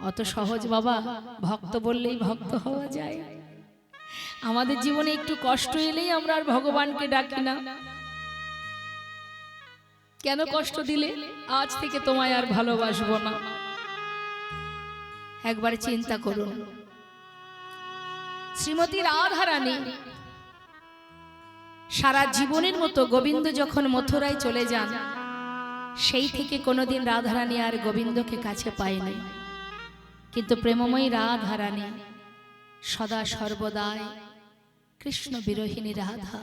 অত সহজ বাবা, ভক্ত বললেই ভক্ত হওয়া যায়? আমাদের জীবনে একটু কষ্ট এলেই আমরা আর ভগবানকে ডাকি না। কেন কষ্ট দিলে? আজ থেকে তোমায় আর ভালোবাসবো না। একবার চিন্তা করুন, শ্রীমতী রাধারানী সারা জীবনের মতো গোবিন্দ যখন মথুরায় চলে যান, সেই থেকে কোনোদিন রাধারানী আর গোবিন্দকে কাছে পায়নি। কিন্তু প্রেমময়ী রাধারানী সদা সর্বদাই কৃষ্ণ বিরোহিনী রাধা।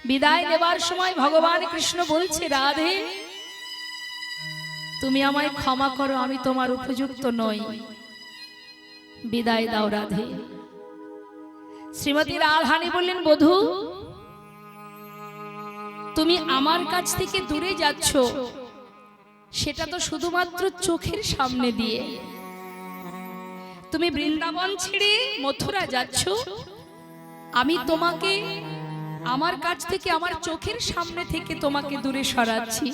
বিদায় নেবার সময় ভগবান কৃষ্ণ বলছে, রাধে তুমি আমায় ক্ষমা করো, আমি তোমার উপযুক্ত নই, বিদায় দাও রাধে। শ্রীমতী রাধারানী বললেন, বধূ তুমি আমার কাছ থেকে দূরে যাচ্ছ, সেটা তো শুধুমাত্র চোখের সামনে দিয়ে। তুমি বৃন্দাবন ছেড়ে মথুরা যাচ্ছ, আমি তোমাকে আমার কাছ থেকে, আমার চোখের সামনে থেকে তোমাকে দূরে সরাচ্ছি,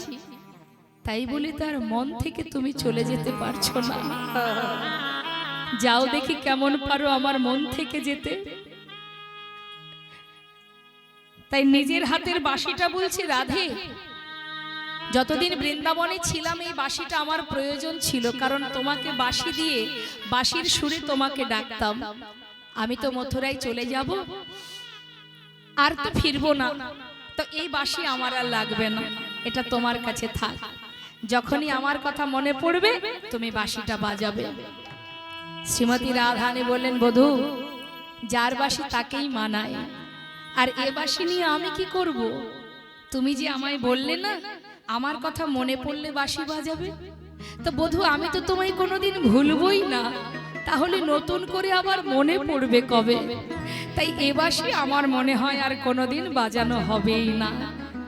তাই বলে তার মন থেকে তুমি চলে যেতে পারছো না। যাও দেখি কেমন পারো আমার মন থেকে যেতে। তাই নিজের হাতের বাঁশিটা বলছে, রাধে যতদিন বৃন্দাবনে ছিলাম এই বাঁশিটা আমার প্রয়োজন ছিল, কারণ তোমাকে বাঁশি দিয়ে, বাঁশির সুরে তোমাকে ডাকতাম। আমি তো মথুরায় চলে যাব, আর তো ফিরবো না, তো এই বাঁশি আমার আর লাগবে না, এটা তোমার কাছে থাক। যখনই আমার কথা মনে পড়বে তুমি বাঁশিটা বাজাবে। শ্রীমতী রাধারানী বললেন, বধূ যার বাঁশি তাকেই মানায়, আর এ বাঁশি নিয়ে আমি কি করব? তুমি যে আমায় বললে না আমার কথা মনে পড়লে বাঁশি বাজাবে, তো বধূ আমি তো তোমায় কোনোদিন ভুলবই না, তাহলে নতুন করে আবার মনে পড়বে কবে? তাই এ বাঁশি আমার মনে হয় আর কোনোদিন বাজানো হবেই না,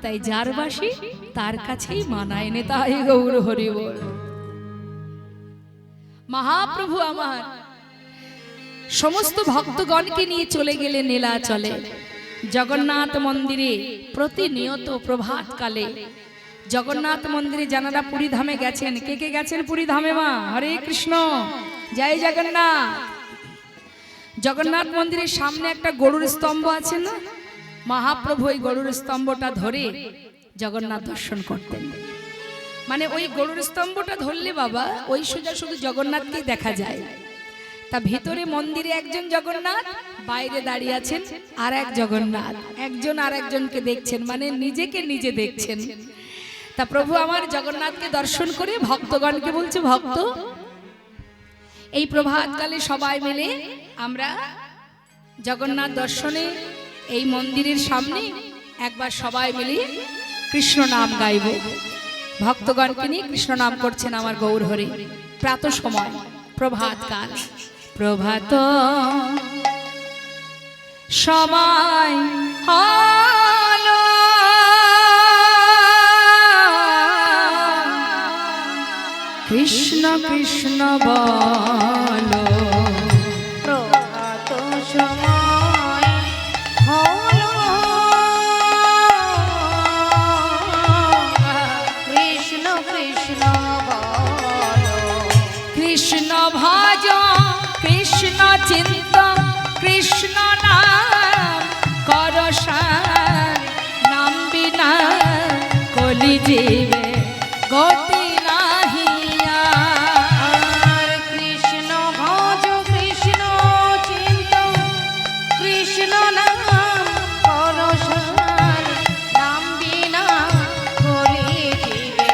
তাই যার বাঁশি তার কাছেই মানায়। নেতাই গৌর হরি বল। মহাপ্রভু আমার সমস্ত ভক্তগণকে নিয়ে চলে গেলেন নীলাচলে। জগন্নাথ মন্দিরে প্রতিনিয়ত প্রভাতকালে জগন্নাথ মন্দিরে যারা পুরী ধামে গেছেন, কে কে গেছেন পুরী ধামে? মা হরে কৃষ্ণ, জয় জগন্নাথ। জগন্নাথ মন্দিরের সামনে একটা গরুর স্তম্ভ আছে না, মহাপ্রভু ওই গরুর স্তম্ভটা ধরে জগন্নাথ দর্শন করতেন। মানে ওই গরুর স্তম্ভটা ধরলে বাবা ওই সোজা শুধু জগন্নাথকেই দেখা যায়। তা ভিতরে মন্দিরে একজন জগন্নাথ, বাইরে দাঁড়িয়ে আছেন আর এক জগন্নাথ, একজন আর একজনকে দেখছেন, মানে নিজেকে নিজে দেখছেন। তা প্রভু আমার জগন্নাথকে দর্শন করে ভক্তগণকে বলছে, ভক্ত এই প্রভাতকালে সবাই মিলে আমরা জগন্নাথ দর্শনে এই মন্দিরের সামনে একবার সবাই মিলে কৃষ্ণ নাম গাইব। ভক্তগণকে নিয়ে কৃষ্ণ নাম করছেন আমার গৌর হরি। প্রাত সময়, প্রভাতকাল, প্রভাত সময় হলো, কৃষ্ণ কৃষ্ণ বলো। প্রভাত সময় হলো, কৃষ্ণ কৃষ্ণ বলো। কৃষ্ণ ভজ কৃষ্ণ চিন্ত কৃষ্ণ নাম করসার, নাম বিনা কলি জীবে গতি নাহিয়া। আর কৃষ্ণ ভজ কৃষ্ণ চিন্ত কৃষ্ণ নাম করসার, নাম বিনা কলি জীবে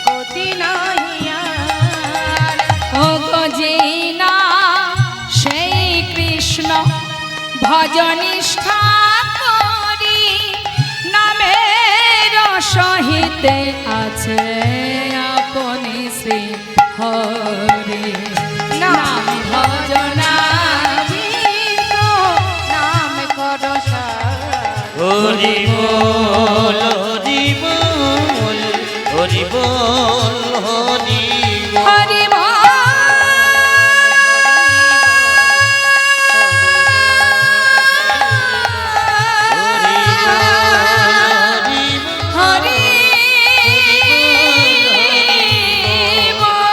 গতি নাহিয়া। ও গো না সেই কৃষ্ণ ভজনিষ্ঠা করি, নামের সহিতে আছে আপনি শ্রী হরি। নাম ভজনা নাম করসার, হরি বল হরি বল হরি বল হরি বল। হরি বল। হরি বল।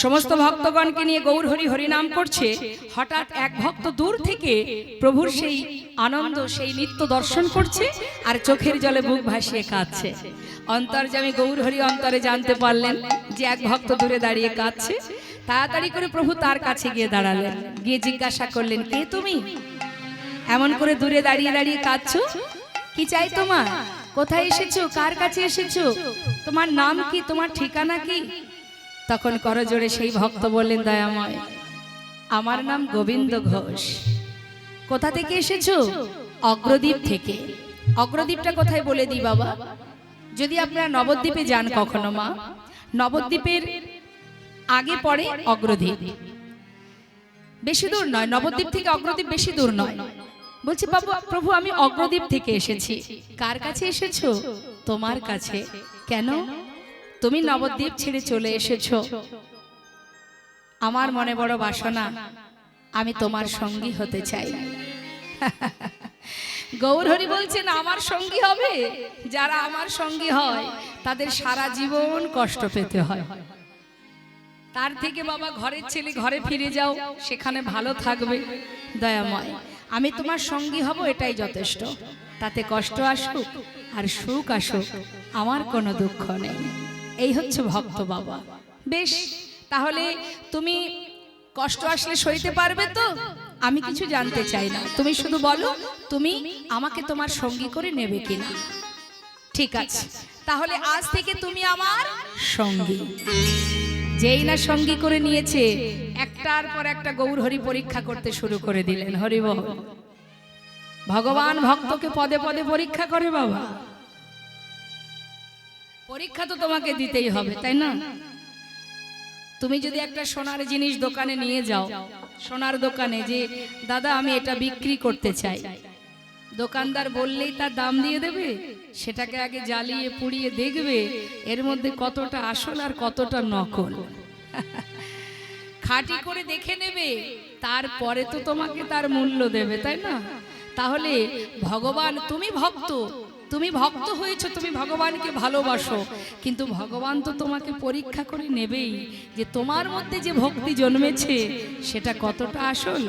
সমস্ত ভক্তগণকে নিয়ে গৌর হরি হরিনাম করছে। হঠাৎ এক ভক্ত দূর থেকে প্রভুর সেই আনন্দ, সেই নিত্য দর্শন করছে আর চোখের জলে বুক ভাসিয়ে কাঁদছে। অন্তর্যামী গৌর হরি অন্তরে জানতে পারলেন যে এক ভক্ত দূরে দাঁড়িয়ে কাঁদছে। তাড়াতাড়ি করে প্রভু তার কাছে গিয়ে দাঁড়ালেন, গিয়ে জিজ্ঞাসা করলেন, কে তুমি? এমন করে দূরে দাঁড়িয়ে দাঁড়িয়ে কাঁদছো, কি চাই তোমার? কোথায় এসেছো? কার কাছে এসেছো? তোমার নাম কি? তোমার ঠিকানা কি? তখন করজোড়ে সেই ভক্ত বললেন, দয়াময়, আমার নাম গোবিন্দ ঘোষ। কোথা থেকে এসেছো? অগ্রদ্বীপ থেকে। অগ্রদ্বীপটা কোথায় বলে দিই বাবা, যদি আপনারা নবদ্বীপে যান কখনো মা, নবদ্বীপের আগে পড়ে অগ্রদ্বীপ, বেশি দূর নয়। নবদ্বীপ থেকে অগ্রদ্বীপ বেশি দূর নয়। বলছি, বাবা প্রভু আমি অগ্রদ্বীপ থেকে এসেছি। কার কাছে এসেছো? তোমার কাছে। কেন? তুমি নবদ্বীপ ছেড়ে চলে এসেছো। আমার মনে বড় বাসনা, আমি তোমার সঙ্গী হতে চাই। গৌর হরি বলছেন, আমার সঙ্গী হবে? যারা আমার সঙ্গী হয় তাদের সারা জীবন কষ্ট পেতে হয়। তার থেকে বাবা ঘরের ছেলে ঘরে ফিরে যাও, সেখানে ভালো থাকবে। দয়াময়, আমি তোমার সঙ্গী হব, এটাই যথেষ্ট। তাতে কষ্ট আসুক আর সুখ আসুক, আমার কোনো দুঃখ নেই। এই হচ্ছে ভক্ত বাবা। বেশ, তাহলে তুমি কষ্ট আসলে সইতে পারবে তো? আমি কিছু জানতে চাই না, তুমি শুধু বলো তুমি আমাকে তোমার সঙ্গী করে নেবে কিনা। ঠিক আছে, তাহলে আজ থেকে তুমি আমার সঙ্গী। যেই না সঙ্গী করে নিয়েছে, একটার পর একটা গৌর হরি পরীক্ষা করতে শুরু করে দিলেন। হরি বল। ভগবান ভক্তকে পদে পদে পরীক্ষা করে বাবা। পরীক্ষা তো তোমাকে দিতেই হবে, তাই না? তুমি যদি একটা সোনার জিনিস দোকানে নিয়ে যাও, সোনার দোকানে, যে দাদা আমি এটা বিক্রি করতে চাই, দোকানদার বললেই তার দাম দিয়ে দেবে? সেটাকে আগে জ্বালিয়ে পুড়িয়ে দেখবে এর মধ্যে কতটা আসল আর কতটা নকল। খাঁটি করে দেখে নেবে, তারপরে তো তোমাকে তার মূল্য দেবে, তাই না? তাহলে ভগবান, তুমি ভক্ত, তুমি ভক্ত হয়েছো, তুমি ভগবানকে ভালোবাসো, কিন্তু ভগবান তো তোমাকে পরীক্ষা করে নেবেই যে তোমার মধ্যে যে ভক্তি জন্মেছে সেটা কতটা আসল,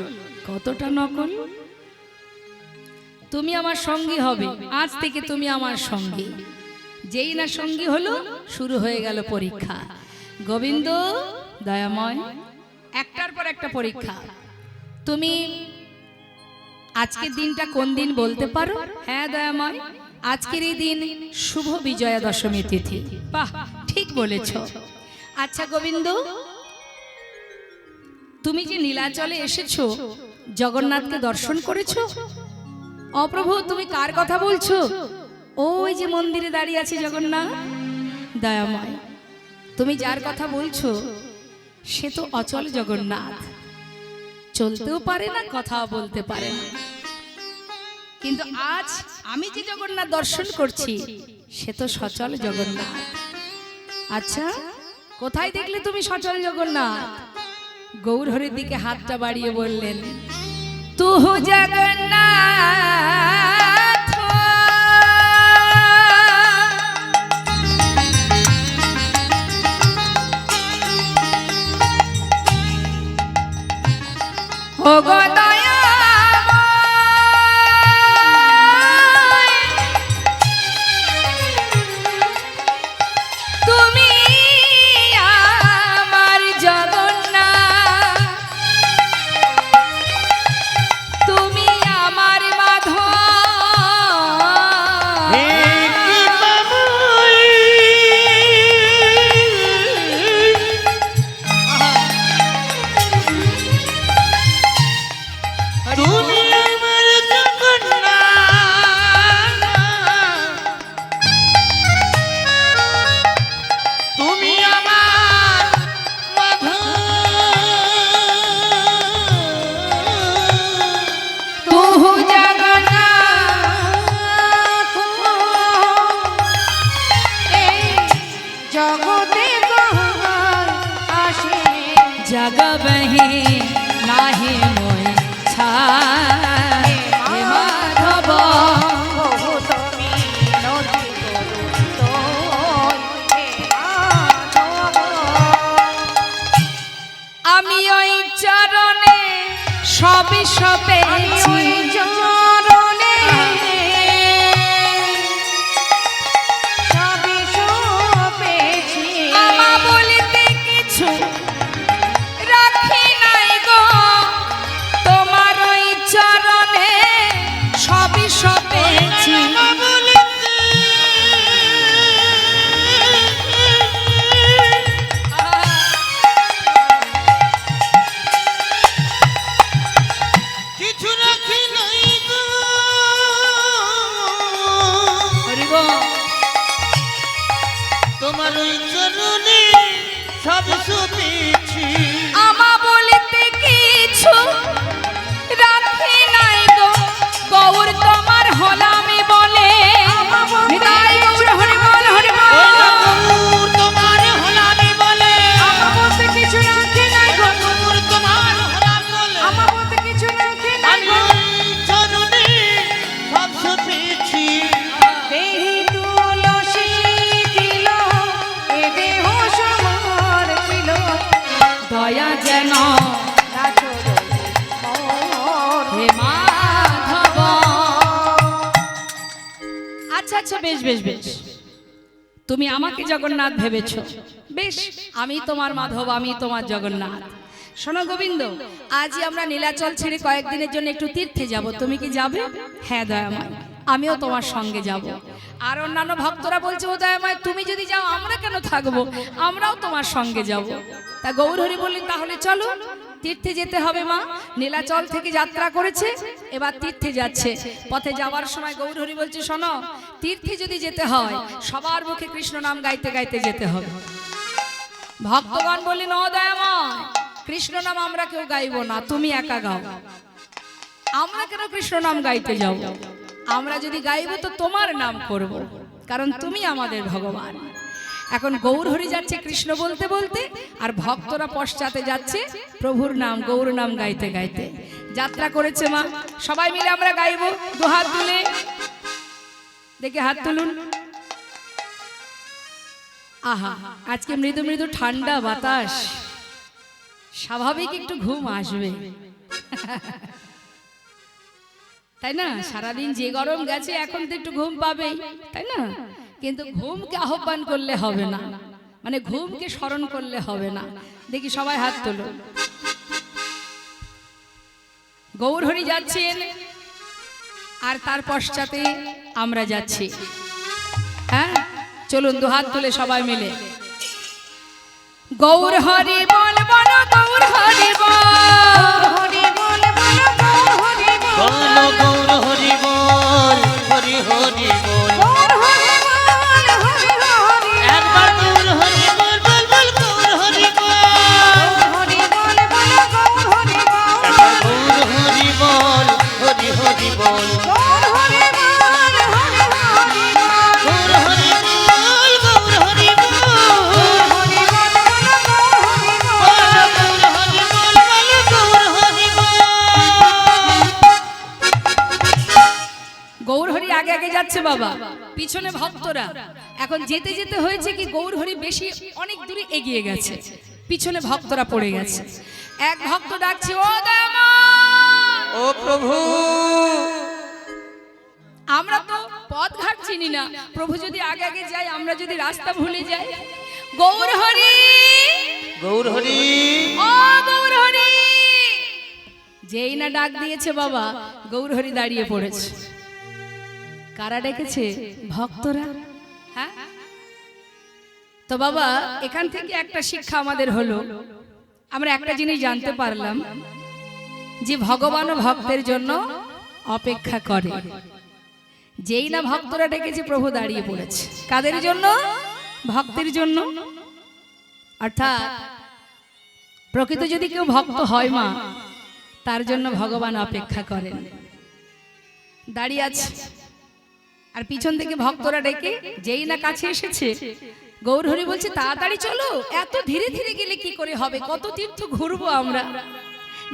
কতটা নকল। তুমি আমার সঙ্গী হবে, আজ থেকে তুমি আমার সঙ্গী। যেই না সঙ্গী হলো, শুরু হয়ে গেল পরীক্ষা। গোবিন্দ দয়াময়, একটার পর একটা পরীক্ষা। তুমি আজকের দিনটা কোন দিন বলতে পারো? হ্যাঁ দয়াময়, আজকের এই দিন শুভ বিজয়া দশমী তিথি। বাহ, ঠিক বলেছ। আচ্ছা গোবিন্দ, তুমি যে নীলাচলে এসেছো, জগন্নাথকে দর্শন করেছো? অপ্রভু, তুমি কার কথা বলছো? ওই যে মন্দিরে দাঁড়িয়ে আছে জগন্নাথ। দয়াময়, তুমি যার কথা বলছো সে তো অচল জগন্নাথ, চলতেও পারে না, কথাও বলতে পারে না। কিন্তু আজ আমি যে জগন্নাথ দর্শন করছি সে তো সচল জগন্নাথ। আচ্ছা, কোথায় দেখলে তুমি সচল জগন্নাথ? গৌর হরির দিকে হাতটা বাড়িয়ে বললেন, তুহু জগন্নাথ ও গো দয়াময়, তুমি আমার জগন্নাথ, তুমি আমার মাধব। চরণে সব সপেছি। আমা বলিতে কিছু রাখি নাই গো, গৌর তোমার হলামি বলে। নিতাই গৌর হরি বল হরি বল। ওই না গৌর তোমার হলামি বলে। আমা বলতে কিছু রাখি নাই গো, গৌর তোমার হলামি বলে। আমা বলতে কিছু রাখি নাই আমি গো। চরণে সব সপেছি। দেহি তুলসী দিল, এ দেহ সমর্পিল, দয়া যেন হে মাধব। আচ্ছা আচ্ছা, বেশ বেশ বেশ, তুমি আমাকে জগন্নাথ ভেবেছ, বেশ, আমি তোমার মাধব, আমি তোমার জগন্নাথ। শোনো গোবিন্দ, আজই আমরা নীলাচল ছেড়ে কয়েকদিনের জন্য একটু তীর্থে যাব, তুমি কি যাবে? হ্যাঁ দয়াময়, আমিও তোমার সঙ্গে যাব। আর অন্যান্য ভক্তরা বলছে, ও দয়াময় তুমি যদি যাও আমরা কেন থাকবো, আমরাও তোমার সঙ্গে যাব। তা গৌরহরি বললেন, তাহলে চলো, তীর্থে যেতে হবে মা। নীলাচল থেকে যাত্রা করেছে, এবার তীর্থে যাচ্ছে। পথে যাওয়ার সময় গৌরহরি বলছে, শোনো, তীর্থে যদি যেতে হয় সবার মুখে কৃষ্ণ নাম গাইতে গাইতে যেতে হবে। ভক্তগণ বললেন, ও দয়াময়, কৃষ্ণ নাম আমরা কেউ গাইবো না, তুমি একা গাও। আমরা কেন কৃষ্ণ নাম গাইতে যাব? আমরা যদি গাইবো তো তোমার নাম করব, কারণ তুমি আমাদের ভগবান। এখন গৌরহরি যাচ্ছে কৃষ্ণ বলতে বলতে, আর ভক্তরা পশ্চাতে যাচ্ছে প্রভুর নাম, গৌর নাম গাইতে গাইতে যাত্রা করেছে মা। সবাই মিলে আমরা গাইবো, দু হাত তুলে, দেখে হাত তুলুন। আহা, আজকে মৃদু মৃদু ঠান্ডা বাতাস, স্বাভাবিক একটু ঘুম আসবে, তাই না? সারাদিন যে গরম গেছে, এখন তো একটু ঘুম পাবেই, তাই না? কিন্তু ঘুমকে আহ্বান করলে হবে না, মানে ঘুমকে স্মরণ করলে হবে না। দেখি সবাই হাত তোলো। গৌরহরি যাচ্ছেন, আর তার পশ্চাতে আমরা যাচ্ছি। হ্যাঁ, চলুন দু হাত তুলে সবাই মিলে গৌর হরি বল বলো, গৌর হরি বল। হরি বল বল হরি বল, বলো গৌর হরি বল, হরি হরি বল। গৌর হরি বল হরি হরি, একবার গৌর হরি বল বল বল, গৌর হরি বল। হরি বল বল গৌর হরি বল, একবার গৌর হরি বল, হরি হরি বল। গৌর হরি বল হরি হরি বল, গৌর হরি বল, গৌর হরি বল। হরি বল বল গৌর হরি বল, বলো গৌর হরি বল, বলো গৌর হরি বল। গৌরহরি আগে আগে যাচ্ছে বাবা, পিছনে ভক্তরা। এখন যেতে যেতে হয়েছে কি, গৌরহরি বেশি অনেক দূরে এগিয়ে গেছে, পিছনে ভক্তরা পড়ে গেছে। এক ভক্ত ডাকছে, ও দয়াময়। ও প্রভু, আমরা তো পথ ঘাট চিনি না, প্রভু যদি আগে আগে যায়, আমরা যদি রাস্তা ভুলে যাই। গৌরহরি, গৌর হরি। ও গৌরহরি। যেই না ডাক দিয়েছে বাবা, গৌরহরি দাঁড়িয়ে পড়েছে। কারা ডেকেছে? ভক্তরা। হ্যাঁ, তো বাবা এখান থেকে একটা শিক্ষা আমাদের হলো, আমরা একটা জিনিস জানতে পারলাম যে ভগবান ও ভক্তের জন্য অপেক্ষা করে। যেই না ভক্তরা ডেকেছে, প্রভু দাঁড়িয়ে পড়েছে। কাদের জন্য? ভক্তের জন্য। অর্থাৎ প্রকৃত যদি কেউ ভক্ত হয় মা, তার জন্য ভগবান অপেক্ষা করেন, দাঁড়িয়ে আছে। আর পিছন থেকে ভক্তরা ডেকে যেই না কাছে এসেছে, গৌরহরি বলছে, তাড়াতাড়ি চলো, এত ধীরে ধীরে গেলে কি করে হবে, কত তীর্থ ঘুরবো আমরা।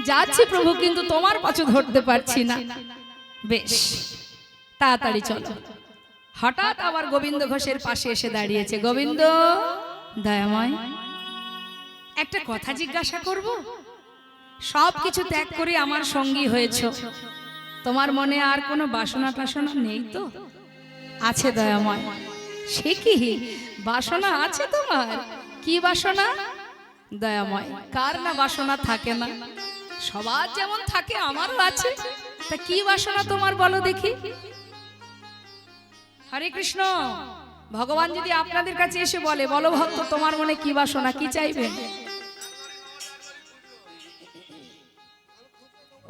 যাচ্ছি প্রভু, কিন্তু তোমার পাছু ধরতে পারছি না। বেশ, তাড়াতাড়ি চলো। হঠাৎ আবার গোবিন্দ ঘোষের পাশে এসে দাঁড়িয়েছে। গোবিন্দ, দয়াময়, একটা কথা জিজ্ঞাসা করব? সব কিছু ত্যাগ করে আমার সঙ্গী হয়েছ, তোমার মনে আর কোনো বাসনা টাসনা নেই তো? আছে দয়াময়। সে কি বাসনা আছে তোমার? কি বাসনা? দয়াময়, কার না বাসনা থাকে না, সবার যেমন থাকে আমারও আছে। তা কি বাসনা তোমার বলো দেখি? হরে কৃষ্ণ, ভগবান যদি আপনাদের কাছে এসে বলে, বলো ভক্ত তোমার মনে কি বাসনা, কি চাইবেন?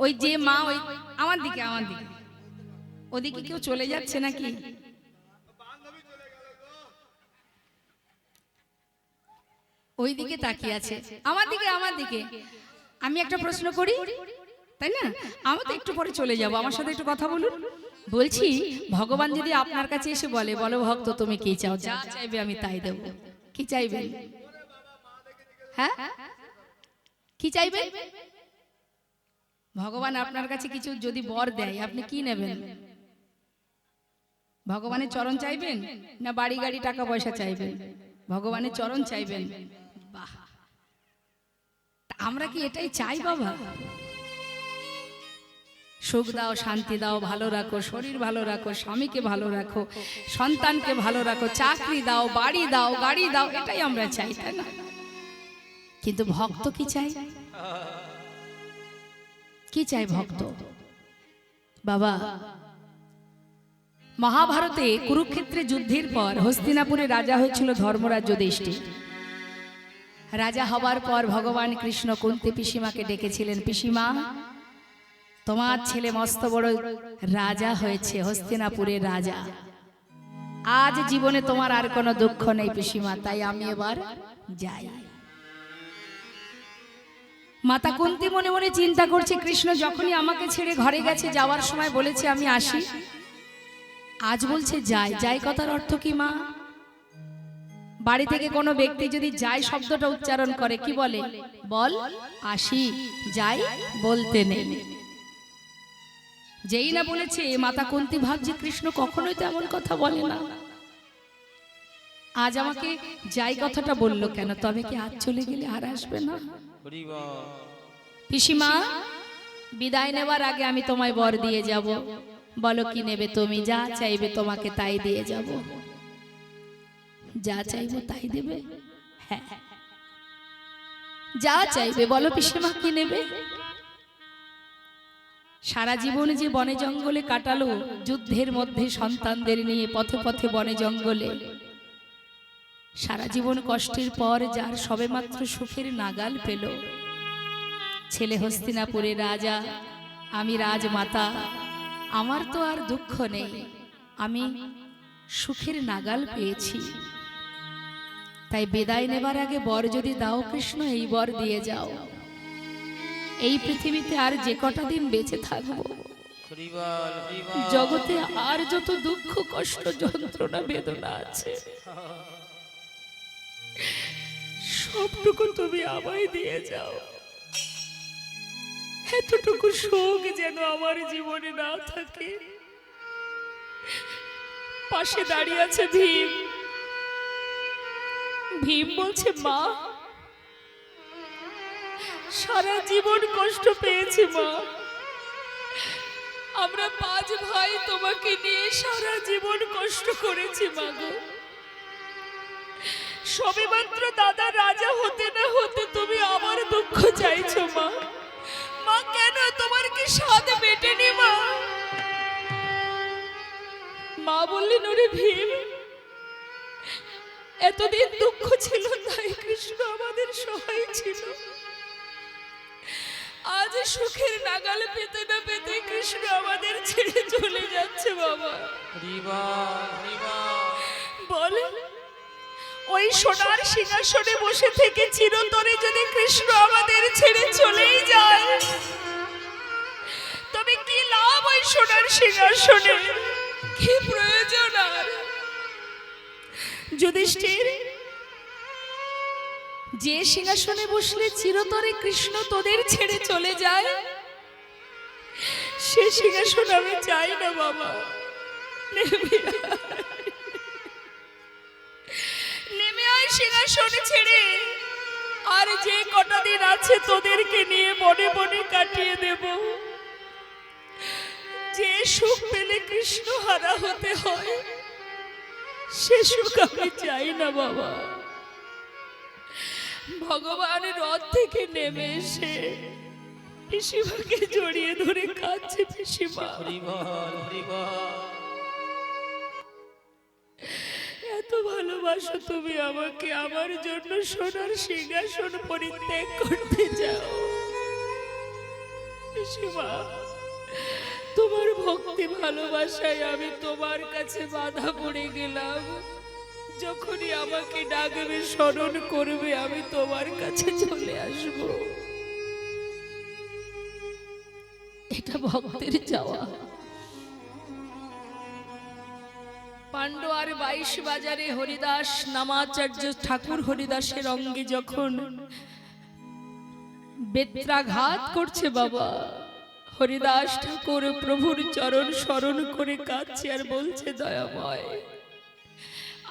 ওই যে মা, ওই আমার দিকে, আমার দিকে, ওদিকে কেউ চলে যাচ্ছে নাকি? ওই দিকে তাকিয়ে আছে, আমার দিকে, আমার দিকে। আমি একটা প্রশ্ন করি, তাই না? আমি তো একটু পরে চলে যাব, আমার সাথে একটু কথা বলুন। বলছি, ভগবান যদি আপনার কাছে এসে বলে, বলো ভক্ত তুমি কি চাও, যা চাইবে আমি তাই দেব, কি চাইবেন? হ্যাঁ, কি চাইবেন? ভগবান আপনার কাছে কিছু যদি বর দেয়, আপনি কি নেবেন? ভগবানের চরণ চাইবেন না বাড়ি গাড়ি টাকা পয়সা চাইবেন? ভগবানের চরণ চাইবেন। বাহ, আমরা কি এটাই চাই বাবা? সুখ দাও, শান্তি দাও, ভালো রাখো, শরীর ভালো রাখো, স্বামীকে ভালো রাখো, সন্তানকে ভালো রাখো, চাকরি দাও, বাড়ি দাও, গাড়ি দাও, এটাই আমরা চাই, তাই না? কিন্তু ভক্ত কি চাই? কি চাই ভক্ত? বাবা, মহাভারতে কুরুক্ষেত্রে যুদ্ধের পর হস্তিনাপুরে রাজা হয়েছিল ধর্মরাজ যুধিষ্ঠির। রাজা হবার পর ভগবান কৃষ্ণ কুন্তি পিসিমাকে ডেকেছিলেন, পিসিমা তোমার ছেলে মস্ত বড় রাজা হয়েছে, হস্তিনাপুরের রাজা। আজ জীবনে তোমার আর কোনো দুঃখ নেই পিসিমা, তাই আমি এবার যাই। মাতা কুন্তি মনে মনে চিন্তা করছে, কৃষ্ণ যখনই আমাকে ছেড়ে ঘরে গেছে, যাওয়ার সময় বলেছে আমি আসি, আজ বলছে যাই। যাই কথার অর্থ কি মা? বাড়ি থেকে কোনো ব্যক্তি যদি যাই শব্দটা উচ্চারণ করে, কি বলে? বল আসি, যাই বলতে নেই। যেই না বলেছে, মাতা কুন্তি ভাবছে কৃষ্ণ কখনোই তো এমন কথা বলে না, আজ আমাকে যাই কথাটা বললো কেন? তবে কি আজ চলে গেলে আর আসবে না? পিসিমা, বিদায় নেবার আগে আমি তোমায় বর দিয়ে যাব, বলো কি নেবে তুমি? যা চাইবে তোমাকে তাই দিয়ে যাব। যা চাইবো তাই দেবে? হ্যাঁ, যা চাইবে বলো পিসিমা, কি নেবে? সারা জীবন যে বনে জঙ্গলে কাটালো, যুদ্ধের মধ্যে সন্তানদের নিয়ে পথে পথে বনে জঙ্গলে, সারা জীবন কষ্টের পর যার সবেমাত্র সুখের নাগাল পেল, ছেলে হস্তিনাপুরে রাজা, আমি রাজমাতা, আমার তো আর দুঃখ নেই, আমি সুখের নাগাল পেয়েছি। তাই বিদায় নেবার আগে বর যদি দাও কৃষ্ণ, এই বর দিয়ে যাও, এই পৃথিবীতে আর যে কটা দিন বেঁচে থাকবো, জগতে আর যত দুঃখ কষ্ট যন্ত্রণা বেদনা আছে, সবটুকু তুমি আমায় দিয়ে যাও। এতটুকু শোক যেন আমার জীবনে না থাকে। পাশে দাঁড়িয়ে আছে ভীম। ভীম বলছে, মা সারা জীবন কষ্ট পেয়েছি মা, আমরা 5 ভাই তোমাকে নিয়ে সারা জীবন কষ্ট করেছি মা গো। সবেমাত্র দাদা রাজা হতে না হতে তুমি আমার দুঃখ চাইছো মা। মা কেন, তোমার কি স্বাদ মেটেনি মা? মা বললেন, ওরে ভীম, এতদিন দুঃখ ছিল তাই কৃষ্ণ আমাদের সহায় ছিল, আজ সুখের নাগাল পেতে না পেতে কৃষ্ণ আমাদের ছেড়ে চলে যাচ্ছে বাবা। বলে ওই সোনার সিংহাসনে বসে থেকে চিরতরে যদি কৃষ্ণ আমাদের ছেড়ে চলেই যায়, তবে কি লাভ ওই সোনার সিংহাসনে? কি প্রয়োজন আর? যুধিষ্ঠির, যে সিংহাসনে বসলে চিরতরে কৃষ্ণ তোদের ছেড়ে চলে যায়, সে সিংহাসন আমি চাই না বাবা। নেমে আয় সিংহাসনে ছেড়ে, আর যে কটা দিন আছে তোদেরকে নিয়ে বনে বনে কাটিয়ে দেব। যে সুখ পেলে কৃষ্ণ হারা হতে হয়, সে সুখ আমি চাই না বাবা। ভগবান রথ থেকে নেমে এসে পিসিমাকে জড়িয়ে ধরে কাঁদছে। পিসিমা, এত ভালোবাসো তুমি আমাকে, আমার জন্য সোনার সিংহাসন পরিত্যাগ করতে যাও? পিসিমা, তোমার ভক্তি ভালোবাসায় আমি তোমার কাছে বাধা পড়ে গেলাম, যখনই আমাকে ডাকবে, স্মরণ করবে, আমি তোমার কাছে চলে আসব। এটা ভক্তের চাওয়া। পান্ডুয়ার 22 বাজারে হরিদাস নামাচার্য ঠাকুর হরিদাসের অঙ্গে যখন বেত্রাঘাত করছে বাবা, হরিদাস ঠাকুর প্রভুর চরণ স্মরণ করে কাঁদছে আর বলছে, দয়াময়,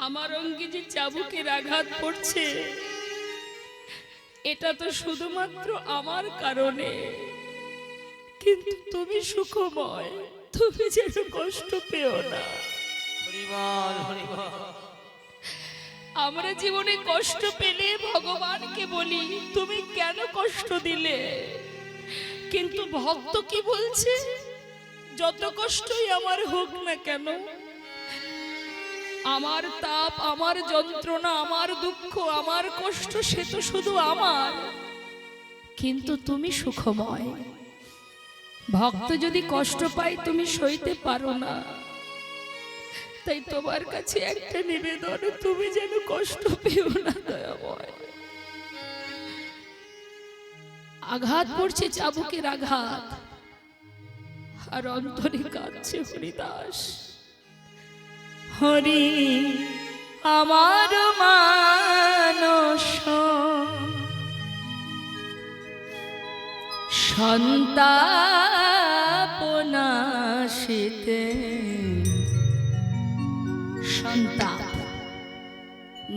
আমার অঙ্গে যে চাবুকের আঘাত পড়ছে এটা তো শুধুমাত্র আমার কারণে, কিন্তু তুমি সুখময়, তুমি যেন কষ্ট পেও না। হরিবল হরিবল। আমরা জীবনে কষ্ট পেলে ভগবানকে বলি, তুমি কেন কষ্ট দিলে? কিন্তু ভক্ত কি বলছে? যত কষ্টই আমার হোক না কেন, আমার তাপ, আমার যন্ত্রণা, আমার দুঃখ, আমার কষ্ট, সে তো শুধু আমার, কিন্তু তুমি সুখময়। ভক্ত যদি কষ্ট পায় তুমি সইতে পারো না, তাই তোমার কাছে একটা নিবেদন, তুমি যেন কষ্ট পেও না দয়াময়। আঘাত পড়ছে, চাবুকের আঘাত, আর অন্তরে কাঁদছে হরিদাস। হরি আমার মানস সন্তাপনাশিতে, সন্তাপ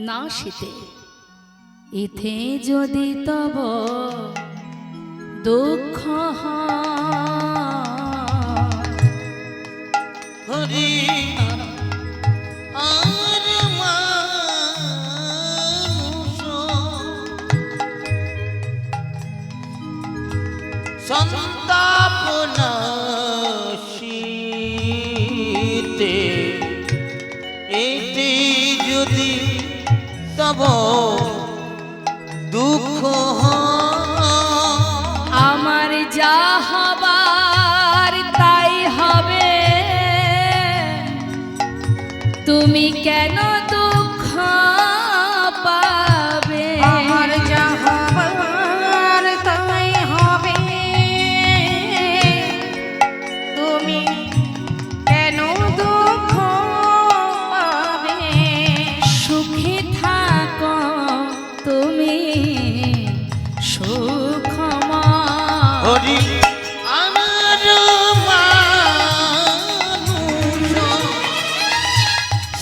নাশিতে, ইথে যদি তব দুঃখ হরি আর মানুষ সন্তাপনাশীতে, এটি যদি তব দুঃখ আমার যা হবার তাই হবে, তুমি কেন দুঃখ পাবে? আমার যা হবার তাই হবে, তুমি কেন দুঃখ পাবে? সুখে থাকো তুমি সুখময়। হরি আমার মানুষ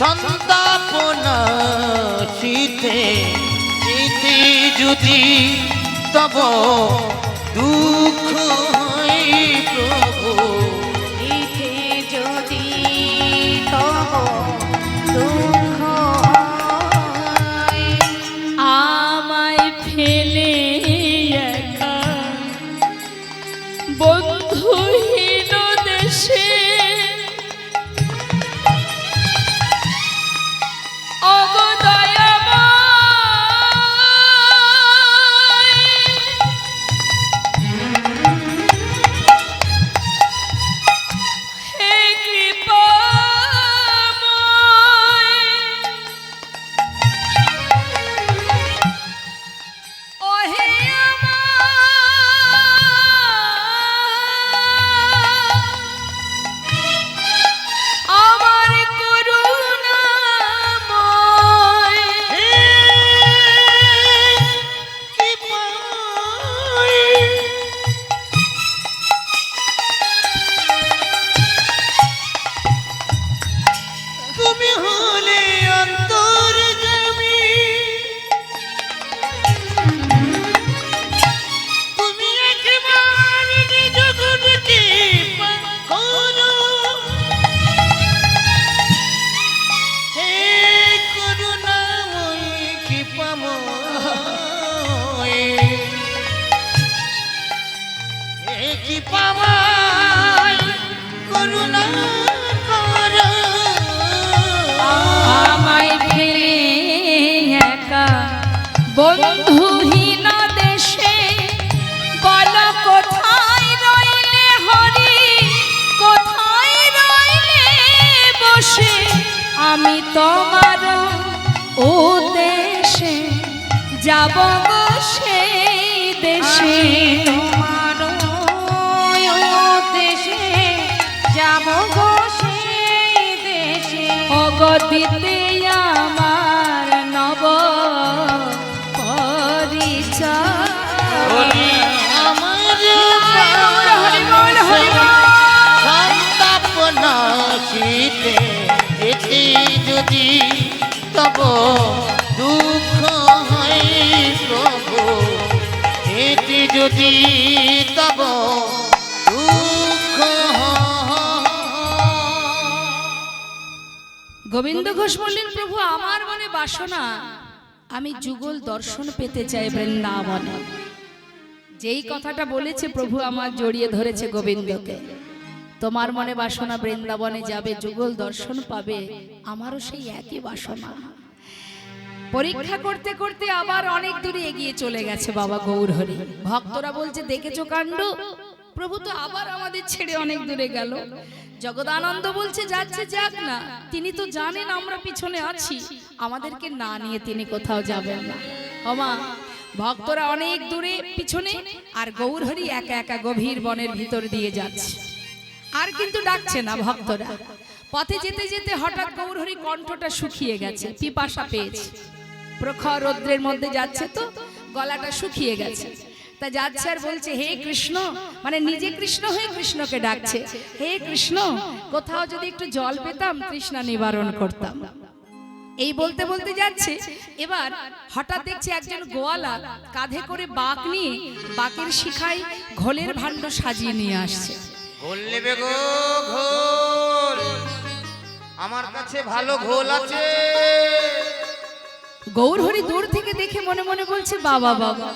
সন্তাপনাশীতে, ইতি যদি তব দুঃখ হয় প্রভু, ইথে যদি তব দুঃখ হয়, আমায় ফেলে একা বন্ধুহীন দেশে, তুমি হলে অন্তর্যামী, তুমি একেবারে নিজ গুণকে করো, হে করুণাময়ী কৃপাময়, হে কৃপাময় করুণা করো। আমায় ফেলে একা বন্ধুহীন দেশে, বল কোথায় রইলে হরি, কোথায় রইলে বসে, আমি তোমার ও দেশে যাব গো সেই দেশে তোমার দেশে যাব গো সেই দেশে অগতিতে আমার নব পরিচয় বলি আমার হরি বল, হরি বল। সন্তাপ নাশিতে এটি যদি তব দুঃখ হয় প্রভু, এটি যদি তব দুঃখ হয়। গোবিন্দ ঘোষ বললেন, প্রভু আমার মনে বাসনা, আমি যুগল দর্শন পেতে চাই বৃন্দাবনে। যেই কথাটা বলেছে প্রভু আমার জড়িয়ে ধরেছে গোবিন্দকে। তোমার মনে বাসনা বৃন্দাবনে যাবে, যুগল দর্শন পাবে, আমারও সেই একই বাসনা। পরীক্ষা করতে করতে আবার অনেক দূরে এগিয়ে চলে গেছে বাবা গৌরহরি। ভক্তরা বলছে, দেখেছো কাণ্ড, প্রভু তো আবার আমাদের ছেড়ে অনেক দূরে গেল। জগদানন্দ বলছে, যাচ্ছে যাক না, তিনি তো জানেন আমরা পিছনে আছি, আমাদেরকে না নিয়ে তিনি কোথাও যাবেন না। ওমা, ভক্তরা অনেক দূরে পিছনে, আর গৌরহরি একা একা গভীর বনের ভিতর দিয়ে যাচ্ছে, আর কিন্তু ডাকছে না ভক্তরা। পথে যেতে যেতে হঠাৎ গৌরহরি কণ্ঠটা শুকিয়ে গেছে, পিপাসা পেয়েছে। প্রখর রৌদ্রের মধ্যে যাচ্ছে তো গলাটা শুকিয়ে গেছে, তা যাচ্ছে আর বলছে, হে কৃষ্ণ, মানে নিজে কৃষ্ণ হয়ে কৃষ্ণকে ডাকছে, হে কৃষ্ণ, কোথাও যদি একটু জল পেতাম তৃষ্ণা নিবারণ করতাম। এই বলতে বলতে যাচ্ছে, এবার হঠাৎ দেখছে একজন গোয়ালা কাঁধে করে বাঁক নিয়ে বাঁকের শিখায় ঘোলের ভাণ্ড সাজিয়ে নিয়ে আসছে। ঘোল নেবে গো ঘোল, আমার কাছে ভালো ঘোল আছে। গৌরহরি দূর থেকে দেখে মনে মনে বলছে, বাবা বাবা,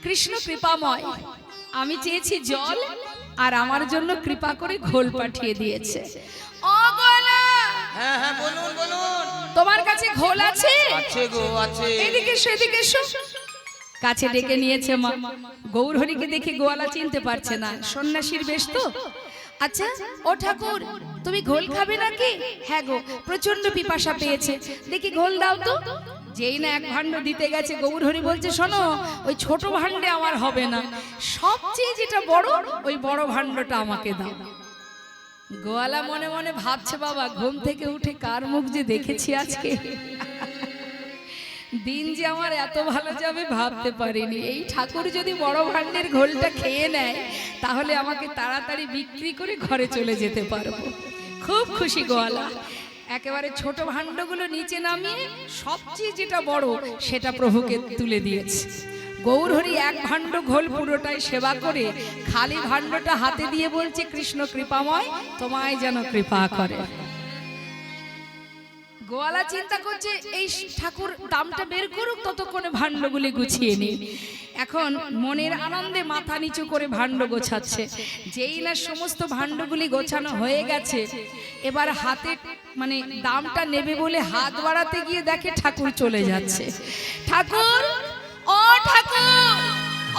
কৃষ্ণ কৃপাময়, আমি চেয়েছি জল আর আমার জন্য কৃপা করে ঘোল পাঠিয়ে দিয়েছে। ও গোয়ালা, হ্যাঁ হ্যাঁ বলুন বলুন। তোমার কাছে ঘোল আছে? আছে গো আছে। এদিকে সেদিকে কাছে ডেকে নিয়েছে মা। গৌরহরিকে দেখে গোয়ালা চিনতে পারছে না, সন্ন্যাসীর বেশ তো। আচ্ছা ও ঠাকুর, তুমি ঘোল খাবে নাকি? হ্যাঁ গো, প্রচন্ড পিপাসা পেয়েছে, দেখি ঘোল দাও তো। যেই না এক ভাণ্ড দিতে গেছে, গৌরহরি বলছে, শোনো, ওই ছোট ভাণ্ডে আমার হবে না, সবচেয়ে যেটা বড় ওই বড় ভাণ্ডটা আমাকে দাও। গোয়ালা মনে মনে ভাবছে, বাবা ঘুম থেকে উঠে কার মুখ যে দেখেছি আজকে, দিন যে আমার এত ভালো যাবে ভাবতে পারিনি। এই ঠাকুর যদি বড় ভাণ্ডের ঘোলটা খেয়ে নেয়, তাহলে আমাকে তাড়াতাড়ি বিক্রি করে ঘরে চলে যেতে পারবো। খুব খুশি গোয়ালা, একেবারে ছোট ভাণ্ডগুলো নিচে নামিয়ে সবচেয়ে যেটা বড় সেটা প্রভুকে তুলে দিয়েছে। গৌরহরি এক ভাণ্ড ঘোল পুরোটাই সেবা করে খালি ভাণ্ডটা হাতে দিয়ে বলছে, কৃষ্ণ কৃপাময়, তোমায় যেন কৃপা করে। গোয়ালা চিন্তা করছে, এই ঠাকুর দামটা বের করুক, ততক্ষণে ভাণ্ডগুলি গুছিয়ে নি। এখন মনের আনন্দে মাথা নিচু করে ভাণ্ড গোছাচ্ছে। যেই না সমস্ত ভাণ্ডগুলি গোছানো হয়ে গেছে, এবার হাতে মানে দামটা নেবে বলে হাত বাড়াতে গিয়ে দেখে ঠাকুর চলে যাচ্ছে। ঠাকুর, ও ঠাকুর,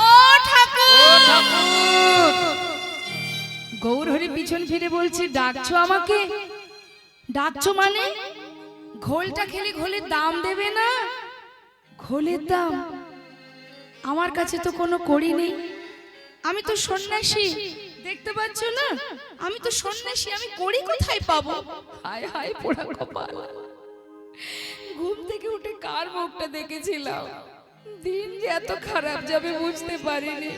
ও ঠাকুর। গৌরহরি পিছন ফিরে বলছে, ডাকছো আমাকে? ডাকছো মানে? ঘোলটা খেলে ঘোলের দাম দেবে না? ঘোলের দাম? আমার কাছে তো কোনো কড়ি নেই, আমি তো সন্ন্যাসী, দেখতে পাচ্ছ না আমি তো সন্ন্যাসী, আমি কড়ি কোথায় পাবো? হায় হায় পোড়া কপাল, ঘুম থেকে উঠে কার মুখটা দেখেছিলাম, দিন যে এত খারাপ যাবে বুঝতে পারিনি।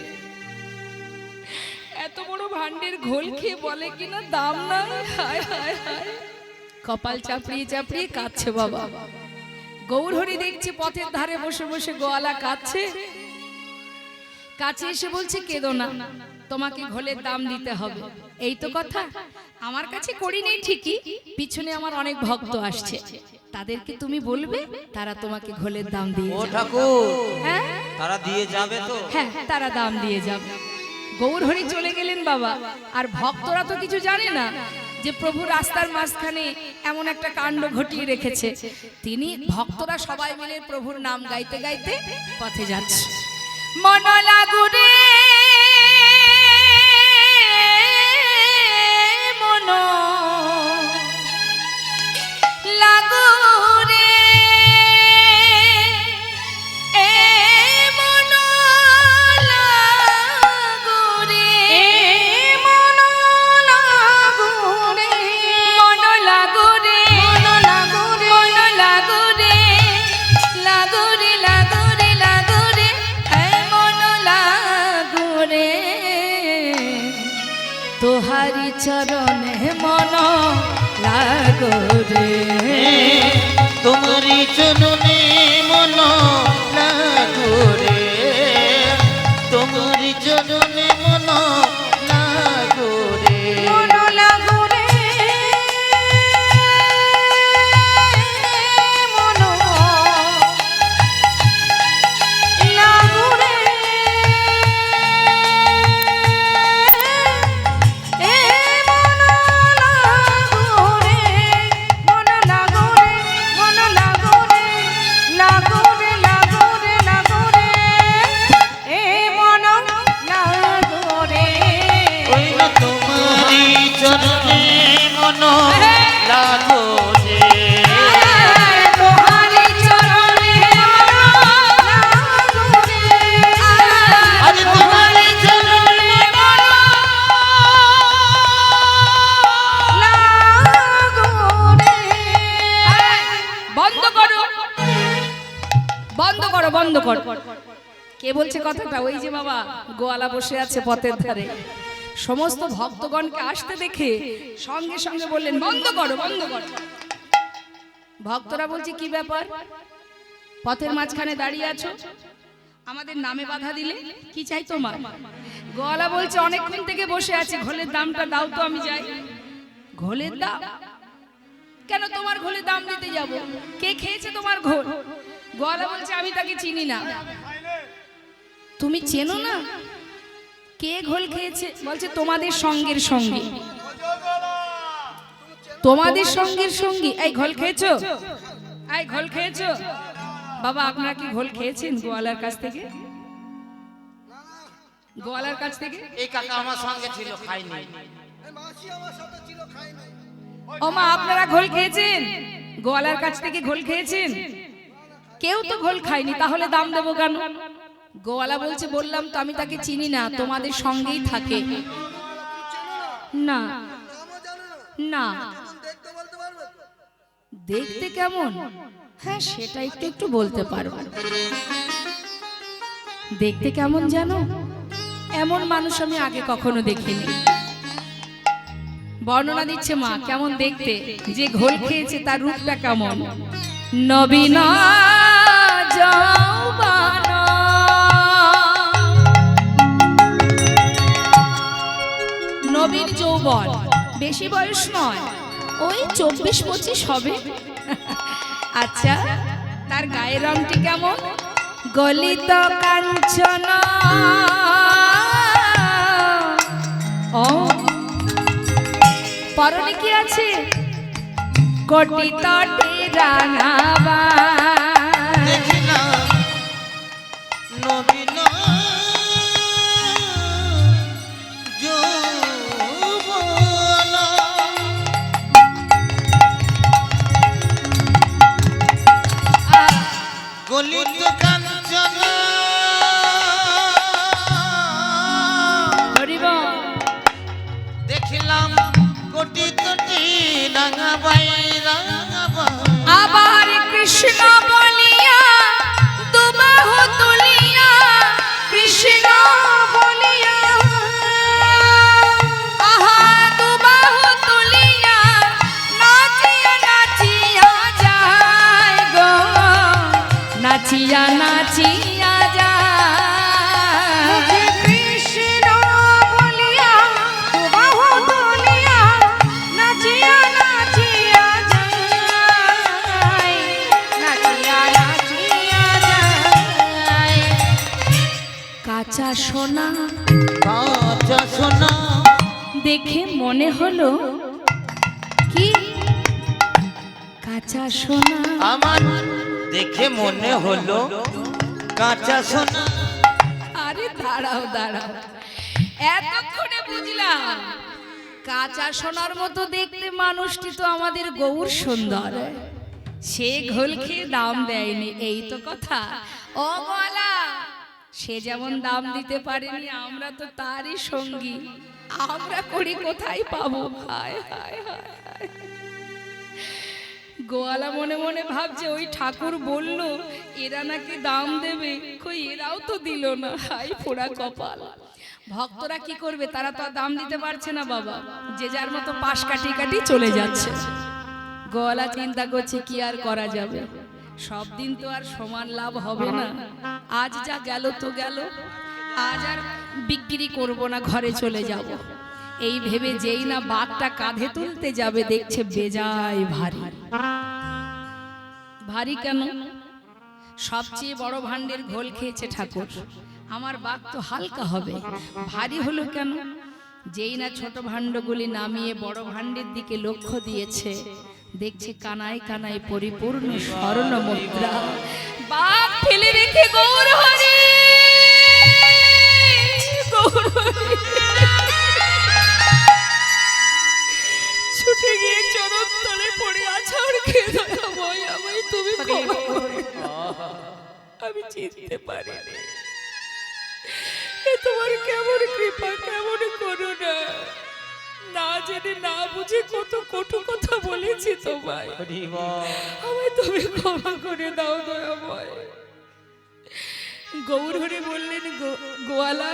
এত বড় ভাণ্ডের ঘোল খেয়ে বলে কিনা দাম নাই, হায় হায় হায়, কপাল চাপড়িয়ে চাপড়িয়ে কাঁদছে বাবা। গৌরহরি দেখছে পথের ধারে বসে বসে গোয়ালা কাঁদছে, কাছে এসে বলছে, কেঁদো না, তোমাকে ঘোলের দাম দিতে হবে। এই তো কথা, আমার কাছে করি নেই ঠিকই, পিছনে আমার অনেক ভক্ত আসছে, তাদেরকে তুমি বলবে, তারা তোমাকে ঘোলের দাম দিয়ে ও যাবে। ঠাকুর, হ্যাঁ তারা দিয়ে যাবে তো? হ্যাঁ, তারা দাম দিয়ে যাবে। গৌরহরি চলে গেলেন বাবা। আর ভক্তরা তো কিছু জানে না যে প্রভু রাস্তার মাঝখানে এমন একটা কাণ্ড ঘটিয়ে রেখেছে। তিনি ভক্তরা সবাই মিলে প্রভুর নাম গাইতে গাইতে পথে যাচ্ছে। মন লাগুরে মন লাগুরে লাগো রে তোমারি চরণে মন লাগো রে তোমারি চরণে মন লাগো রে মন লাগো রে মন লাগো রে এ মন লাগো রে মন লাগো রে মন লাগো রে লাগো রে লাগো রে লাগো রে এ মন লাগো রে ওই না তোমারি চরণে মন লাগো রে তোহারি চরণে লাগো রে আজ তোমারি চরণে লাগো রে বন্ধ করো বন্ধ করো বন্ধ করো কে বলছে কথাটা? ওই যে বাবা গোয়ালা বসে আছে পথের ধারে, সমস্ত ভক্তগণকে আসতে দেখে সঙ্গে সঙ্গে বললেন বন্ধ করো বন্ধ করো। ভক্তরা বলছে কি ব্যাপার, পথের মাঝখানে দাঁড়িয়ে আছো, আমাদের নামে বাধা দিলে, কি চাই তোমার? গোয়ালা বলছে অনেকক্ষণ থেকে বসে আছি, ঘোলের দামটা দাও তো আমি যাই। ঘোলের দাম? কেন তোমার ঘোলের দাম দিতে যাব? কে খেয়েছে তোমার ঘোল? গোয়ালা বলছে আমি তাকে চিনি না। তুমি চেনো না? কে ঘোল খেয়েছে? বলছে তোমাদের সঙ্গের সঙ্গে। তোমাদের সঙ্গের সঙ্গী? এই ঘোল খেয়েছো? এই ঘোল খেয়েছো? বাবা আপনারা কি ঘোল খেয়েছেন গোয়ালার কাছ থেকে? গোয়ালার কাছ থেকে? এই কাকা আমার সঙ্গে ছিল, খাইনি। ও মা আপনারা ঘোল খেয়েছেন? গোয়ালার কাছ থেকে ঘোল খেয়েছেন? কেউ তো ঘোল খায়নি, তাহলে দাম দেবো কেন? গোয়ালা বলছে বললাম তো আমি তাকে চিনি না, তোমাদের সঙ্গেই থাকে। না না। দেখতে কেমন? হ্যাঁ সেটা একটু একটু বলতে পারবো। দেখতে কেমন জানো? এমন মানুষ আমি আগে কখনো দেখিনি। বর্ণনা দিচ্ছে মা কেমন দেখতে, যে ঘোল খেয়েছে তার রূপটা কেমন। নবীন যৌবন নবীন যৌবন, বেশি বয়স নয়, ওই 24-25 হবে। আচ্ছা তার গায়ের রংটি কেমন? গলিত কাঞ্চন ও পরনে কি আছে? কোটি তটি রাঙাবা। দেখিলাম নবীন যৌবন গলিত কাঞ্চন হরিব দেখিলাম কোটি কোটি রাঙাবাই রাঙাবাই। আবার কৃষ্ণ বলিয়া দুবাহু তুলিয়া, কৃষ্ণ বলিয়া আহা দুবাহু তুলিয়া নাচিয়া নাচিয়া যায় গো, নাচিয়া নাচিয়া যায়। কৃষ্ণ বলিয়া বাহু তুলিয়া নাচিয়া নাচিয়া যায়, নাচিয়া নাচিয়া যায়। কাঁচা সোনা কাঁচা সোনা দেখে মনে হলো কি? কাঁচা সোনা। আমার দেখে মনে হলো কাঁচা সোনা। আরে দাঁড়াও দাঁড়াও, এতক্ষণে বুঝলাম কাঁচা সোনার মতো দেখতে মানুষটি তো আমাদের গৌর সুন্দর, সে ঘোল খেয়ে দাম দেয়নি, এই তো কথা। ও গলা, সে যেমন দাম দিতে পারেনি, আমরা তো তারই সঙ্গী, আমরা করি কোথায় পাবো? হায় হায় হায় হায়। গোয়ালা মনে মনে ভাবছে ওই ঠাকুর বলল এরা নাকি দাম দেবে, কই এরাও তো দিল না, হাই পোড়া কপাল। ভক্তরা কি করবে, তারা তো আর দাম দিতে পারছে না বাবা, যে যার মতো পাশ কাটি কাটি চলে যাচ্ছে। গলা চিন্তা করছে কি আর করা যাবে, সব দিন তো আর সমান লাভ হবে না, আজ যা গেল তো গেল, আজ আর বিক্রি করব না, ঘরে চলে যাব। এই ভেবে যেই না বাঘটা কাঁধে তুলতে যাবে দেখছে বেজায় ভারী। ভারী কেন? সবচেয়ে বড় ভাণ্ডের ঘোল খেয়েছে ঠাকুর, আমার বাঘ তো হালকা হবে, ভারী হলো কেন? যেই না ছোট ভাণ্ডগুলি নামিয়ে বড় ভাণ্ডের দিকে লক্ষ্য দিয়েছে, দেখছে কানায় কানায় পরিপূর্ণ স্বর্ণ মুদ্রা। বাঘ ফেলে রেখে গৌর হরি, গৌর হরি ছুটে গিয়ে চরণ তলে পড়ে আছাড় খেয়ে দয়াময় আমায় তুমি ক্ষমা করো, আমি চিনতে পারিনি, এ তোমার কেমন কৃপা, কেমন করুণা, না জেনে না বুঝে কত কটু কথা বলেছি তোমায়, আমায় তুমি ক্ষমা করে দাও দয়াময়। গৌর হরি বললেন, গোয়ালা,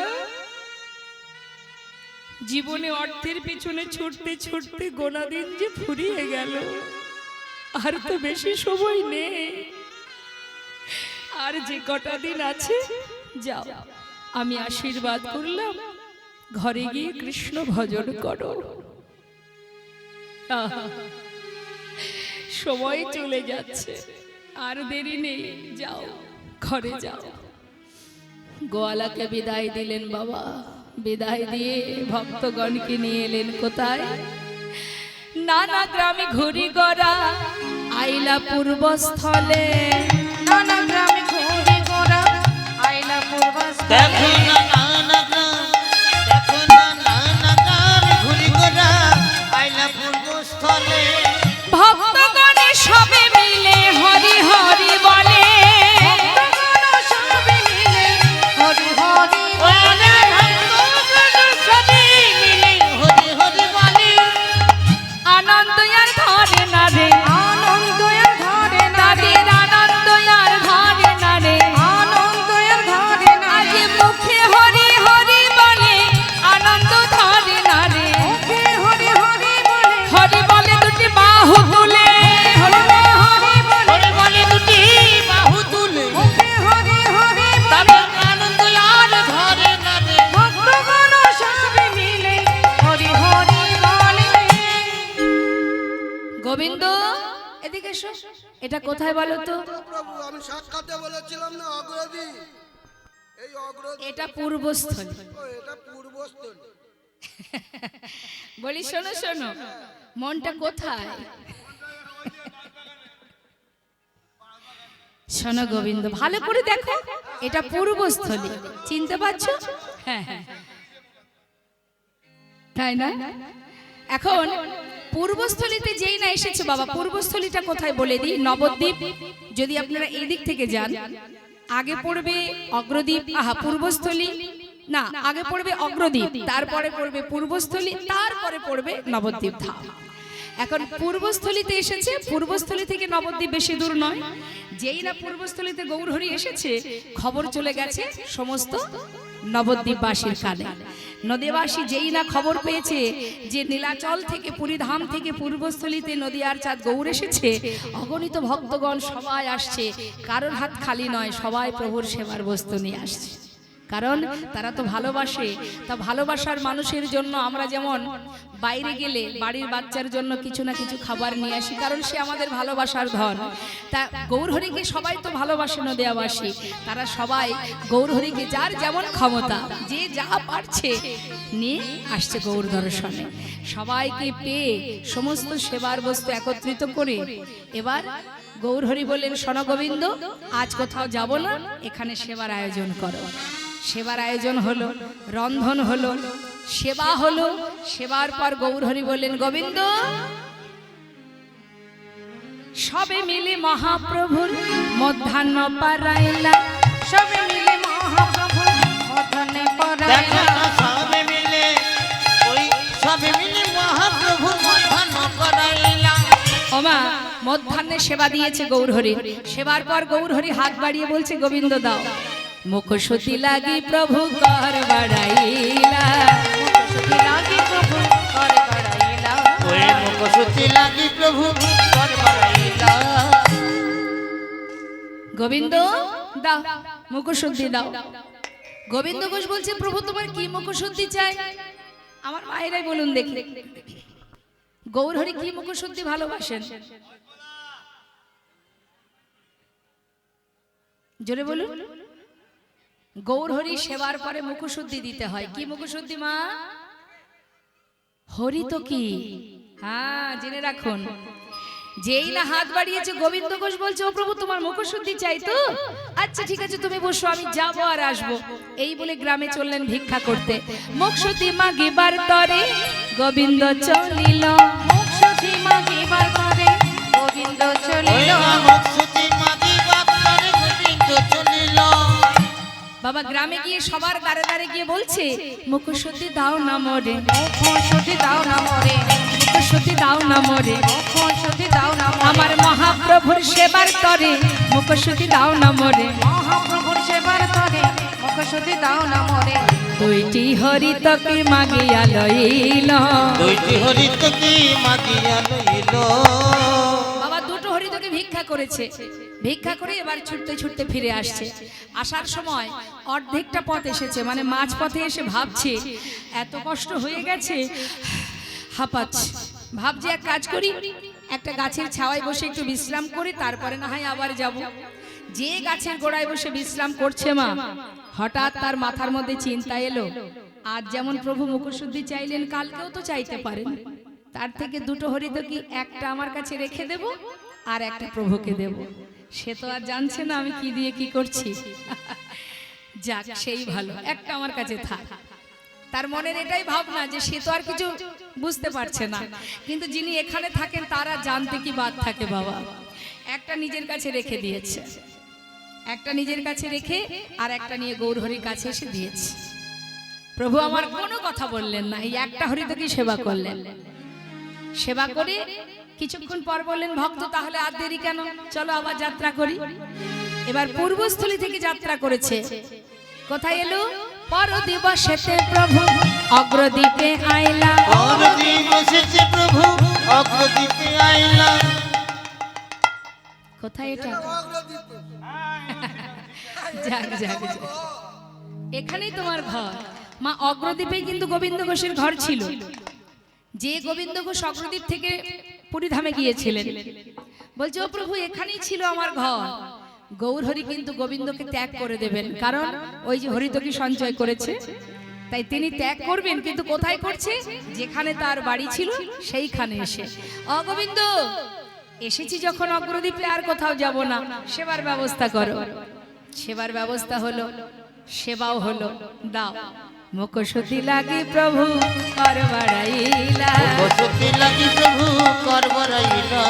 জীবনে অর্থের পিছনে ছুটতে ছুটতে গোনা দিন যে ফুরিয়ে গেল, আর তো বেশি সময় নেই, আর যে কটা দিন আছে যাও, আমি আশীর্বাদ করলাম, ঘরে গিয়ে কৃষ্ণ ভজন করো। আহা, সময় চলে যাচ্ছে, আর দেরি নেই, যাও ঘরে যাও। গোয়ালাকে বিদায় দিলেন বাবা, বিদায় দিয়ে ভক্তগণকে নিয়ে এলেন কোথায়? নানা গ্রামে ঘুরি গড়া আইলা পূর্বস্থলে, নানা গ্রামে ঘুরে গোরা আইলা পূর্বস্থলে। দেখো না নানা গ্রাম, দেখো না নানা গ্রাম ঘুরি গোরা আইলা পূর্বস্থলে। ভক্তগণে সবে মিলে হরি হরি বলে, ভক্তগণ সবে মিলে হরি হরি বলে ভক্তগণ সবে মিলে হরি হরি বলে। আনন্দ আর ধরে না রে, আনন্দ আর ধরে না রে, তাদের আনন্দ আর ধরে না রে, আনন্দ আর ধরে না আজ রে, মুখে হরি হরি বলে আনন্দ ধরে না রে, মুখে হরি হরি বলে, হরি বলে দুটি বাহু তুলে, হরি হরি বলে, হরি বলে দুটি বাহু তুলে, মুখে হরি হরি বলে। তবে আনন্দ আর ধরে না রে। ভক্তগণ সবে মিলে হরি হরি বলে। গোবিন্দ এদিকে এসো, এটা কোথায় বলো তো? প্রভু আমি সাক্ষাতে বলেছিলাম না অগ্রদী, এই অগ্রদী, এটা পূর্বস্থলী। ও এটা পূর্বস্থলী। বলি শোনো শোনো, মনটা কোথায়? শোনো গোবিন্দ, ভালো করে দেখো, এটা পূর্বস্থলী, চিনতে পারছো? হ্যাঁ হ্যাঁ, তাই না? এখন পূর্বস্থলীতে যেই না এসেছে বাবা, পূর্বস্থলীটা কোথায় বলে দিই, নবদ্বীপ। যদি আপনারা এই দিক থেকে যান, আগে পড়বে অগ্রদ্বীপ, আহা পূর্বস্থলী না, আগে পড়বে অগ্রদ্বীপ, তারপরে পড়বে পূর্বস্থলী, তারপরে পড়বে নবদ্বীপ ধাম। এখন পূর্বস্থলীতে এসেছে, পূর্বস্থলী থেকে নবদ্বীপ বেশি দূর নয়। যেই না পূর্বস্থলীতে গৌরহরি এসেছে, খবর চলে গেছে সমস্ত নবদ্বীপবাসীর কানে। নদীবাসী যেই না খবর পেয়েছে যে নীলাচল থেকে, পুরীধাম থেকে পূর্বস্থলীতে নদীয়ার চাঁদ গৌর এসেছে, অগণিত ভক্তগণ সবাই আসছে, কারোর হাত খালি নয়, সবাই প্রভুর সেবার বস্তু নিয়ে আসছে, কারণ তারা তো ভালোবাসে। তা ভালোবাসার মানুষের জন্য আমরা যেমন বাইরে গেলে বাড়ির বাচ্চার জন্য কিছু না কিছু খাবার নিয়ে আসি, কারণ সে আমাদের ভালোবাসার ধন। তা গৌরহরিকে সবাই তো ভালোবাসে নদিয়াবাসী, তারা সবাই গৌরহরিকে যার যেমন ক্ষমতা, যে যা পারছে নিয়ে আসছে গৌর দর্শনে। সবাইকে পেয়ে সমস্ত সেবার বস্তু একত্রিত করে এবার গৌরহরি বললেন, শোনো গোবিন্দ, আজ কোথাও যাব না, এখানে সেবার আয়োজন করো। সেবার আয়োজন হলো, রন্ধন হলো, সেবা হলো। সেবার পর গৌরহরি বললেন, গোবিন্দ, সবে মিলে মহাপ্রভুর মধ্যাহ্ন পারাইলা, সবে মিলে মহাপ্রভু মধ্যাহ্নে দেখো পরাইলা। না সবে মিলে, ওই সবে মিলে মহাপ্রভু মধ্যাহ্ন করাইলা। ওমা মধ্যাহ্নে সেবা দিয়েছে গৌরহরি। সেবার পর গৌরহরি হাত বাড়িয়ে বলছে, গোবিন্দ দাও। মুখশুতি লাগি প্রভু কর বাড়াইলা, মুখশুদ্ধি লাগি প্রভু করে বাড়াইলা। ওই মুখশুতি লাগি প্রভু করে গোবিন্দ দাও মুখশুদ্ধি দাও। গোবিন্দ ঘোষ বলছে প্রভু তোমার কি মুখশুদ্ধি চাই? আমার মায়েরাই বলুন দেখি, গৌরহরি কি মুখশুদ্ধি ভালোবাসেন? জোরে বলুন। গৌরহরি সেবার পরে মুখশুদ্ধি দিতে হয়। কি মুখশুদ্ধি মা? হরি তো কি, হ্যাঁ জেনে রাখুন। যেই না হাত বাড়িয়েছে গোবিন্দ ঘোষ বলছে ও প্রভু তোমার মুখশুদ্ধি চাই তো, আচ্ছা ঠিক আছে তুমি বসো আমি যাবো আর আসবো। এই বলে গ্রামে চললেন ভিক্ষা করতে। মুখশুদ্ধি মাগিবার তরে গোবিন্দ চলিল, মুখশুদ্ধি মাগিবার তরে গোবিন্দ চলিল। মুখশুদ্ধি মাগিবার তরে গোবিন্দ চলিল। বাবা গ্রামে গিয়ে সবার দ্বারে দ্বারে গিয়ে বলছে মুখশুদ্ধি দাও না মোরে, মুখশুদ্ধি দাও না মোরে, মুখশুদ্ধি দাও না মোরে, মুখশুদ্ধি দাও না মোরে। আমার মহাপ্রভুর সেবার তরে মুখশুদ্ধি দাও না মোরে, মহাপ্রভুর সেবার তরে মুখশুদ্ধি দাও না মোরে। দুইটি হরি তোকে মাগিয়া লইল। দুইটি হরিত কি মাগিয়া লইল। বাবা দুটো হরি তোকে ভিক্ষা করেছে, ভিক্ষা করে এবার ছুটতে ছুটতে ফিরে আসছে। আসার সময় অর্ধেকটা পথ এসেছে, মানে মাঝ পথে এসে ভাবছে এত কষ্ট হয়ে গেছে, হাঁপাচ্ছে। ভাবছে এক কাজ করি, একটা গাছের ছাওয়ায় বসে একটু বিশ্রাম করি, তারপরে না হয় আবার যাব। যে গাছের গোড়ায় বসে বিশ্রাম করছে মা, হঠাৎ তার মাথার মধ্যে চিন্তা এলো, আজ যেমন প্রভু মুখশুদ্ধি চাইলেন কালকেও তো চাইতে পারেন, তার থেকে দুটো হরিতকি একটা আমার কাছে রেখে দেব আর একটা প্রভুকে দেব। সে তো আর জানছে না আমি কি দিয়ে কি করছি। যাক সেই ভালো, একটা আমার কাছে থাক। তার মনের এটাই ভাবনা যে সে তো আর কিছু বুঝতে পারছে না, কিন্তু যিনি এখানে থাকেন তারা জানতে কি বাদ থাকে বাবা। একটা নিজের কাছে রেখে দিয়েছে, একটা নিজের কাছে রেখে আর একটা নিয়ে গৌরহরির কাছে এসে দিয়েছে। প্রভু আমার কোনো কথা বললেন না, এই একটা হরিতকি সেবা করলেন। সেবা করে কিছুক্ষণ পর বললেন ভক্ত তাহলে আর দেরি কেন, চলো আবার যাত্রা করি। এবার পূর্বস্থলী থেকে যাত্রা করেছে। কোথায় এলো? পর দিবসেতে প্রভু অগ্রদ্বীপে আইলা। পরদিবসেতে প্রভু অগ্রদ্বীপে আইলা। কোথায় এটা? অগ্রদ্বীপে। যাক যাক যাক। এখানেই তোমার ঘর মা। অগ্রদ্বীপে কিন্তু গোবিন্দ ঘোষের ঘর ছিল। যে গোবিন্দ ঘোষ অগ্রদ্বীপ থেকে পুরীধামে গিয়েছিলেন, বলছে ও প্রভু এখানেই ছিল আমার ঘর। গৌরহরি কিন্তু গোবিন্দকে ত্যাগ করে দেবেন, কারণ ওই যে হরিতকি সঞ্চয় করেছে, তাই তিনি ত্যাগ করবেন। কিন্তু কোথায় করছে? যেখানে তার বাড়ি ছিল সেইখানে এসে, অগোবিন্দ এসেছি যখন অগ্রদ্বীপে আর কোথাও যাব না, সেবার ব্যবস্থা করো। সেবার ব্যবস্থা হলো, সেবাও হলো। দাও মুখশুদ্ধি লাগি প্রভু কর বাড়াইলা। মুখশুদ্ধি লাগি প্রভু কর বাড়াইলা।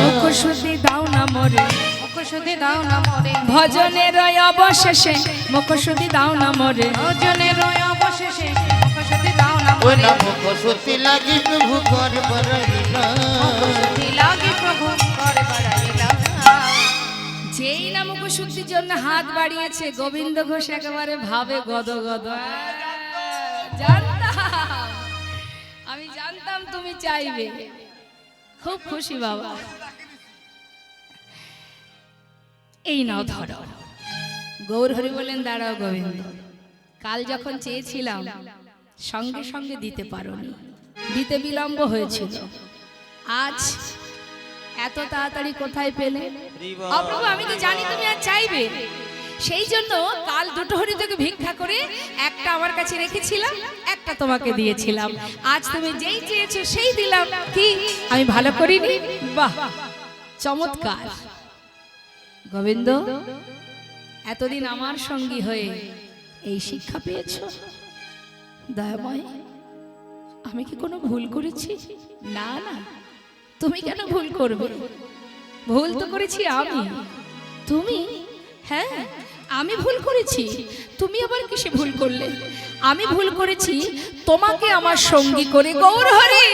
মুখশুদ্ধি দাও না মোরে, মুখশুদ্ধি দাও না মোরে। ভজনের অবশেষে মুখশুদ্ধি দাও না মোরে। ভজনের অবশেষে মুখশুদ্ধি দাও না ওই মোরে। না মুখশুদ্ধি লাগি প্রভু কর বাড়াইলা। মুখশুদ্ধি লাগি প্রভু করে বাড়াইলা। যেই না মুখশুদ্ধির জন্য হাত বাড়িয়েছে গোবিন্দ ঘোষ একেবারে ভাবে গদ গদ। জানতাম, আমি জানতাম তুমি চাইবে। খুব খুশি বাবা। এই নাও ধরো। গৌরহরি বলেন দাঁড়াও গোবিন্দ, কাল যখন চেয়েছিলাম সঙ্গে সঙ্গে দিতে পারোনি, দিতে বিলম্ব হয়েছিল, আজ এত তাড়াতাড়ি কোথায় পেলে? অপ্রভু আমি তো জানি তুমি আর চাইবে, সেই জন্য কাল দুটো হরিতকে ভিক্ষা করে একটা আমার কাছে রেখেছিলাম, একটা তোমাকে দিয়েছিলাম। আজ তুমি যেই চেয়েছো সেই দিলাম। কি আমি ভালো করিনি? বাহ চমৎকার। গোবিন্দ এতদিন আমার সঙ্গী হয়ে এই শিক্ষা পেয়েছো? দয়াময় আমি কি কোনো ভুল করেছি? না না, তুমি কেন ভুল করবে? ভুল তো করেছি আমি। তুমি? হ্যাঁ আমি ভুল করেছি। তুমি আবার কিসে ভুল করলে? আমি ভুল করেছি তোমাকে আমার সঙ্গী করে। গৌরহরি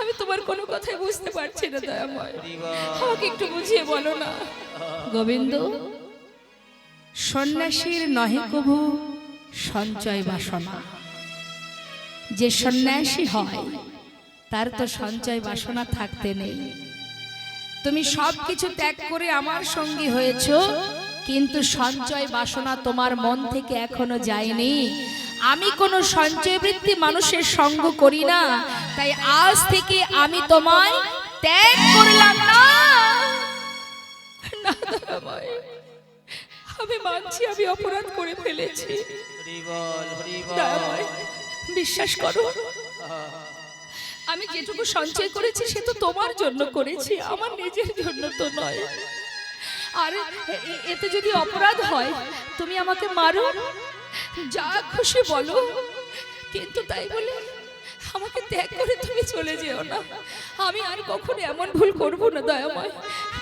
আমি তোমার কোনো কথাই বুঝতে পারছি না দয়াময়, আমাকে একটু বুঝিয়ে বলো না। গোবিন্দ সন্ন্যাসীর নহে কভু সঞ্চয় বাসনা। যে সন্ন্যাসী হয় তার তো সঞ্চয় বাসনা থাকতে নেই। তুমি সব কিছু ত্যাগ করে আমার সঙ্গী হয়েছো, কিন্তু সঞ্চয় বাসনা তোমার মন থেকে এখনো যায়নি। আমি কোনো সঞ্চয় বৃত্তি মানুষের সঙ্গ করি না, তাই আজ থেকে আমি তোমায় ত্যাগ করলাম না। না দয়াময়, আমি মানছি আমি অপরাধ করে ফেলেছি। হরি বল, হরি বল। দয়াময়, বিশ্বাস করো, আমি যেটুকু সঞ্চয় করেছি সে তো তোমার জন্য করেছি, আমার নিজের জন্য তো নয়। আর এতে যদি অপরাধ হয় তুমি আমাকে মারো, যা খুশি বলো, কিন্তু তাই বলে আমাকে ত্যাগ করে তুমি চলে যেও না। আমি আর কখনো এমন ভুল করব না দয়াময়।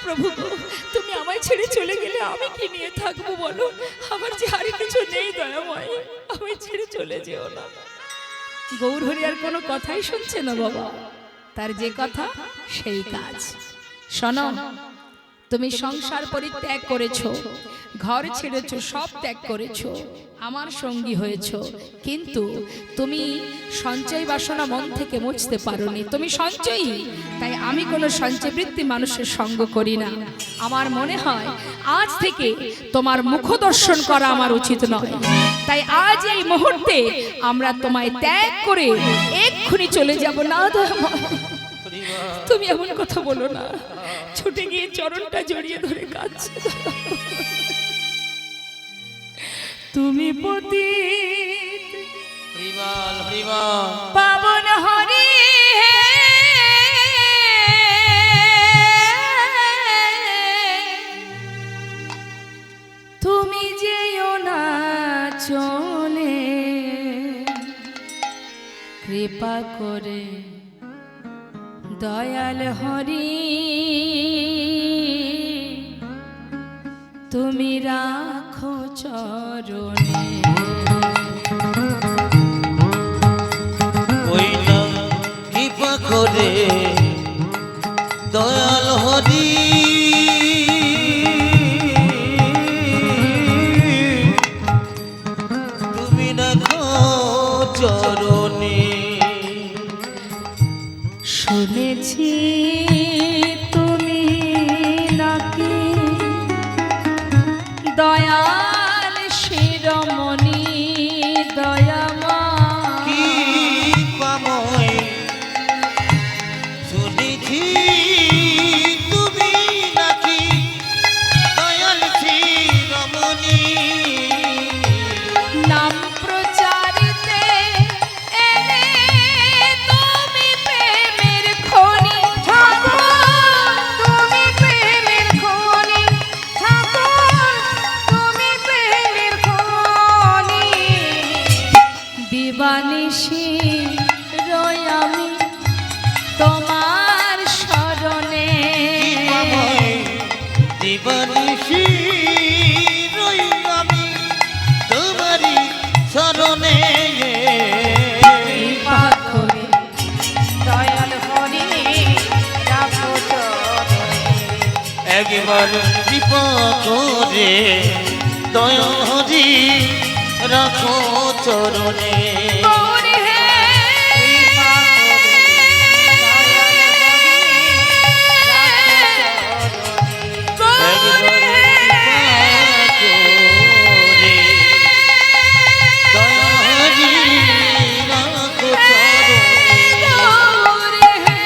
প্রভু গো, তুমি আমায় ছেড়ে চলে গেলে আমি কি নিয়ে থাকবো বলো? আমার যে আর কিছু নেই দয়াময়, আমায় ছেড়ে চলে যেও না। গৌরহরি আর কোনো কথাই শুনছে না বাবা, তার যে কথা সেই কাজ। শোনো, তুমি সংসার পরিত্যাগ করেছো, ঘর ছেড়েছো, সব ত্যাগ করেছো, আমার সঙ্গী হয়েছো, কিন্তু তুমি সঞ্চয় বাসনা মন থেকে মুছতে পারোনি। তুমি সঞ্চয়ী, তাই আমি কোনো সঞ্চয় বৃত্তি মানুষের সঙ্গ করি না। আমার মনে হয় আজ থেকে তোমার মুখ দর্শন করা আমার উচিত নয়, তাই আজ এই মুহূর্তে আমরা তোমায় ত্যাগ করে এক্ষুনি চলে যাব। না দয়াময়, তুমি এমন কথা বলো না। ছুটে গিয়ে চরণটা জড়িয়ে ধরে কাঁদছে। তুমি পতিত হরি বল, হরি বল। পাবন হরি, তুমি যেও না চলে, কৃপা করে দয়াল হরি, তুমি রাখো চরণে। ওই না কৃপা করে দয়াল হরি, তুমি রাখো চরণে। শুনেছি তুমি নাকি দয়াল শিরোমণি, দয়ামা কি পাময় শুনেছি তুমি নাকি দয়াল শিরোমণি। নাম প্রচারিতে এলে তুমি প্রেমের খনি, তুমি প্রেমের খনি ঠাকুর, তুমি প্রেমের খনি। দিবানিশি রই আমি তোমার শরণে। দিবানিশি রই আমি তোমারি শরণে। কৃপা করে দয়াল হরি রাখো চরণে। একবার কৃপা করে দয়াল হরি রাখো চরণে। গৌরী হে, কৃপা করে দয়াল হরি রাখো চরণে। গৌরী হে, গৌরী হে,